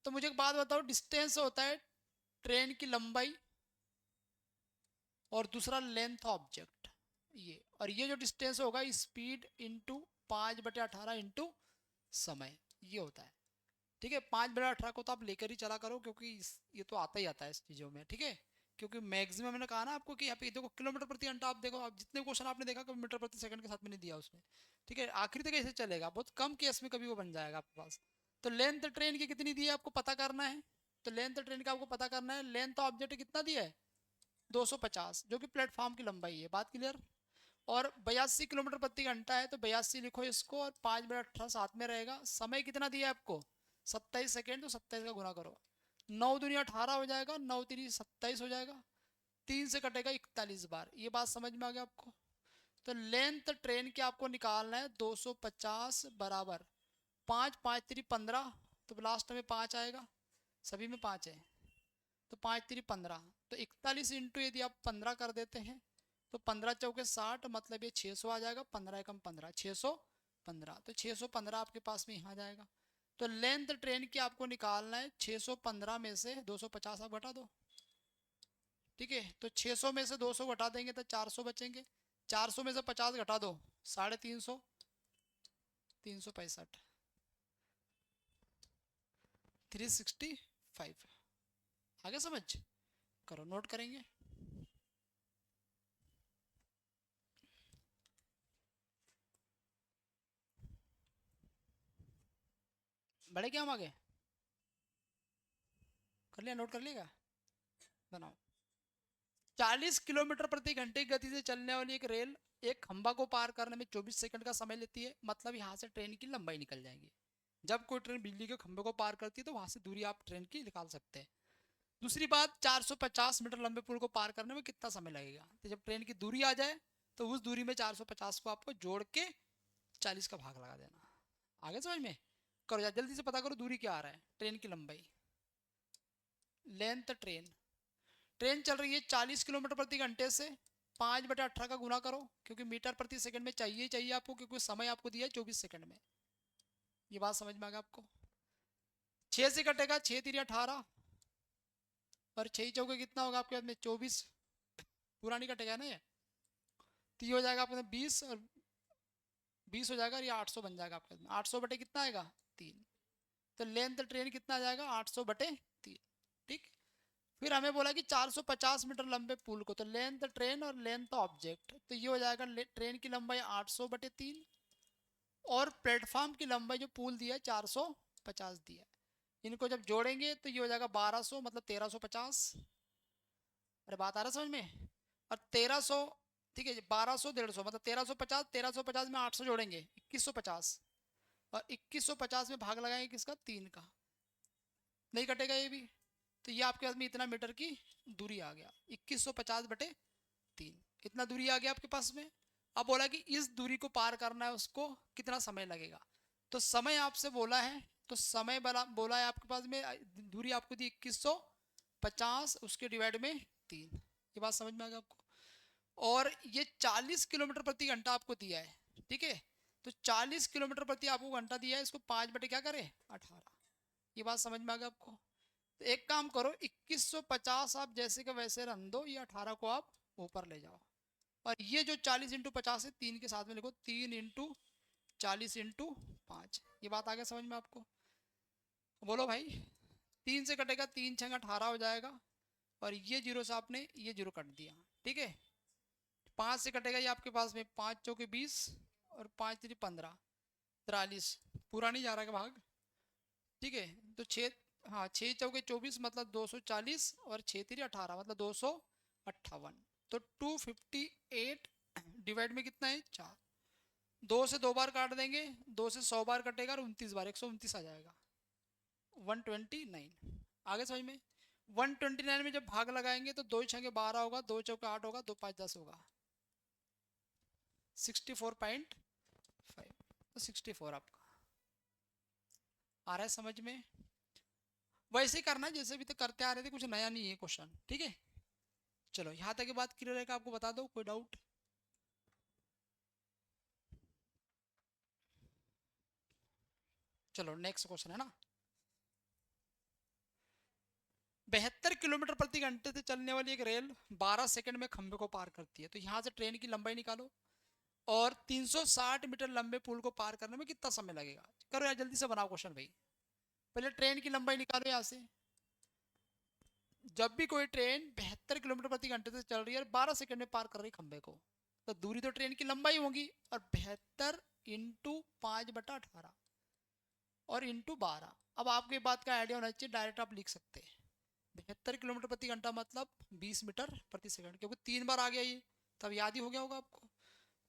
Speaker 1: तो मुझे एक बात बताओ, डिस्टेंस होता है ट्रेन की लंबाई और दूसरा लेंथ ऑब्जेक्ट, ये, और ये जो डिस्टेंस होगा स्पीड इंटू 5/18 इंटू समय, ये होता है। ठीक है, 5/18 को तो आप लेकर ही चला करो, क्योंकि ये तो आता ही आता है इस चीज़ों में। ठीक है, क्योंकि मैक्सिमम मैंने कहा ना आपको कि यहाँ पे देखो किलोमीटर प्रति घंटा, आप देखो, आप जितने क्वेश्चन आपने देखा कभी मीटर प्रति सेकंड के साथ में नहीं दिया उसने। ठीक है, आखिरी तक ऐसे चलेगा, बहुत कम केस में कभी वो बन जाएगा आपके पास। तो लेंथ ट्रेन की कितनी दी है आपको पता करना है। तो लेंथ ट्रेन का आपको पता करना है, लेंथ ऑब्जेक्ट कितना दिया है 250, जो कि प्लेटफॉर्म की लंबाई है। बात क्लियर? और 82 किलोमीटर प्रति घंटा है, तो 82 लिखो इसको, और 5/18 साथ में रहेगा। समय कितना दिया है आपको 27 सेकेंड, तो 27 का गुना करो, 9 दूनी 18 हो जाएगा, 9 3 27 हो जाएगा, 3 से कटेगा 41 बार। ये बात समझ में आ गया आपको? तो लेंथ ट्रेन की आपको निकालना है 250 बराबर 5 5 3 15, तो लास्ट में 5 आएगा, सभी में 5 है, तो 5 3 15, तो 41 इंटू यदि आप 15 कर देते हैं तो 15 चौके 60, मतलब ये 600 आ जाएगा, 15 एकम 15, 615, तो 615 आपके पास में यहाँ आ जाएगा। तो लेंथ ट्रेन की आपको निकालना है, 615 में से 250 आप घटा दो। ठीक है, तो 600 में से 200 घटा देंगे तो 400 बचेंगे, 400 में से 50 घटा दो, 350, 365, 365। आगे समझ करो, नोट करेंगे। बड़े क्या हम आगे कर लिया, नोट कर लिएगा, बनाओ। 40 किलोमीटर प्रति घंटे की गति से चलने वाली एक रेल एक खंभा को पार करने में 24 सेकंड का समय लेती है, मतलब यहाँ से ट्रेन की लंबाई निकल जाएगी। जब कोई ट्रेन बिजली के खंभे को पार करती है तो वहां से दूरी आप ट्रेन की निकाल सकते हैं। दूसरी बात, 450 मीटर लंबे पुल को पार करने में कितना समय लगेगा, तो जब ट्रेन की दूरी आ जाए तो उस दूरी में 450 को आपको जोड़ के 40 का भाग लगा देना। आगे समझ में? करो यार, जल्दी से पता करो दूरी क्या आ रहा है, ट्रेन की लंबाई, लेंथ ट्रेन। ट्रेन चल रही है 40 किलोमीटर प्रति घंटे से, 5/18 का गुना करो, क्योंकि मीटर प्रति सेकंड में चाहिए चाहिए आपको, क्योंकि समय आपको दिया है 24 सेकंड में। ये बात समझ में आ गया आपको? 6 से कटेगा, 6 3 18, और 6 चौके कितना होगा आपके हाथ में 24, पूरा नहीं कटेगा ना ये, तो ये हो जाएगा आपके 20, और 20 हो जाएगा, और ये 800 बन जाएगा आपके हाथ में। 800 बटे कितना आएगा 3, तो लेंथ ट्रेन कितना आ जाएगा 800/3। ठीक, फिर हमें बोला कि 450 मीटर लंबे पुल को, तो लेंथ ट्रेन और लेंथ ऑब्जेक्ट, तो ये हो जाएगा ट्रेन की लंबाई 800/3, और प्लेटफॉर्म की लंबाई जो पुल दिया है 450 दिया है। इनको जब जोड़ेंगे तो ये हो जाएगा 1200 मतलब 1350। अरे बात आ रहा समझ में? और 1300, ठीक है, 1200 150 मतलब 1350, 1350 में 800 जोड़ेंगे 2150, और 2150 में भाग लगाएंगे किसका, 3 का। नहीं कटेगा ये भी, तो ये आपके पास में इतना मीटर की दूरी आ गया, 2150/3, इतना दूरी आ गया आपके पास में। अब बोला कि इस दूरी को पार करना है उसको कितना समय लगेगा, तो समय आपसे बोला है, तो समय बोला है आपके पास में, दूरी आपको दी 2150, उसके डिवाइड में 3। ये बात समझ में आ गया आपको? और ये 40 किलोमीटर प्रति घंटा आपको दिया है, ठीक है, तो 40 किलोमीटर प्रति आपको घंटा दिया है, इसको 5 बटे क्या करें, 18। ये बात समझ में आ गया आपको? तो एक काम करो, 2150 आप जैसे का वैसे रन दो, ये 18 को आप ऊपर ले जाओ, और ये जो 40 × 50 है, 3 के साथ में लिखो, 3 × 40 × 5। ये बात आ गया समझ में आपको? बोलो भाई, 3 से कटेगा, 3×6 = 18 हो जाएगा, और ये जीरो से आपने ये जीरो कट दिया, ठीक है। 5 से कटेगा ये आपके पास में, 5 चौके 20 और 5 3 15, 43, पूरा नहीं जा रहा है भाग, ठीक है। तो 6, हाँ 6 चौके 24 मतलब 240, और 6 3 18 मतलब 258, तो 258 डिवाइड में कितना है, 4। 2 से 2 बार काट देंगे, 2 से 100 बार कटेगा, और 29 बार 129 आ जाएगा, 129। आगे समझ में? 129 में जब भाग लगाएंगे तो 2 छके 12 होगा, 2 चौके 8 होगा, 2 5 10 होगा, 64.5, तो 64 आपका आ रहा है समझ में? वैसे ही करना है जैसे भी तो करते आ रहे थे, कुछ नया नहीं है क्वेश्चन, ठीक है। चलो यहाँ तक की बात क्लियर है, आपको बता दो, कोई डाउट? चलो नेक्स्ट क्वेश्चन है ना, 72 किलोमीटर प्रति घंटे से चलने वाली एक रेल 12 सेकंड में खंबे को पार करती है, तो यहाँ से ट्रेन की लंबाई निकालो, और 360 मीटर लंबे पुल को पार करने में कितना समय लगेगा। करो यार जल्दी से बनाओ क्वेश्चन भाई, पहले ट्रेन की लंबाई निकालो यहाँ से। जब भी कोई ट्रेन 72 किलोमीटर प्रति घंटे से चल रही है और 12 सेकंड में पार कर रही खंबे को, तो दूरी तो ट्रेन की लंबाई होगी, और 72 × 5/18 और इंटू 12। अब आपको ये बात का आइडिया होना चाहिए, डायरेक्ट आप लिख सकते हैं 72 किलोमीटर प्रति घंटा मतलब 20 मीटर प्रति सेकंड, क्योंकि 3 बार आ गया ये, तब याद ही हो गया होगा आपको,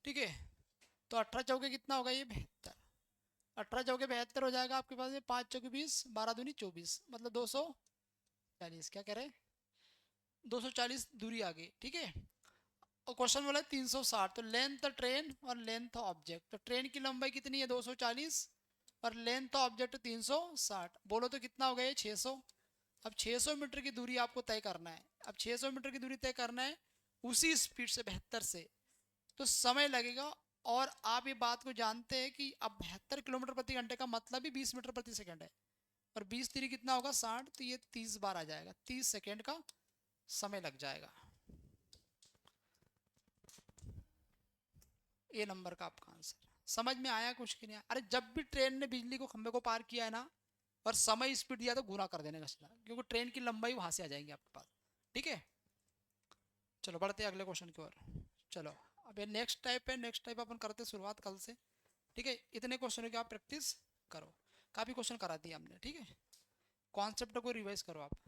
Speaker 1: ठीक है। तो 18 चौके कितना होगा ये, 72, 18 चौके 72 हो जाएगा आपके पास में, 5 चौके 20, 12 दूनी 24 मतलब 240, क्या कह रहे हैं, 240 दूरी आ गई, ठीक है। और क्वेश्चन बोला है 360, तो लेंथ ट्रेन और लेंथ ऑब्जेक्ट, तो ट्रेन की लंबाई कितनी है 240, और लेंथ ऑब्जेक्ट 360, बोलो तो कितना हो गया ये 600। अब 600 मीटर की दूरी आपको तय करना है, अब 600 मीटर की दूरी तय करना है उसी स्पीड से 72 से, तो समय लगेगा। और आप ये बात को जानते हैं कि अब 72 किलोमीटर प्रति घंटे का मतलब ही 20 मीटर प्रति सेकंड है, और 20 3 कितना होगा 60, तो ये 30 बार आ जाएगा, 30 सेकंड का समय लग जाएगा। ए नंबर का आपका आंसर। समझ में आया कुछ कि नहीं आया? अरे जब भी ट्रेन ने बिजली को खंबे को पार किया है ना, और समय स्पीड दिया तो गुना कर देने का सीधा, क्योंकि ट्रेन की लंबाई वहां से आ जाएंगी आपके पास, ठीक है। चलो बढ़ते हैं अगले क्वेश्चन की ओर। चलो अब ये नेक्स्ट टाइप है, नेक्स्ट टाइप अपन करते शुरुआत कल से, ठीक है। इतने क्वेश्चनों की आप प्रैक्टिस करो, काफी क्वेश्चन करा दिए हमने, ठीक है। कॉन्सेप्ट को रिवाइज करो आप।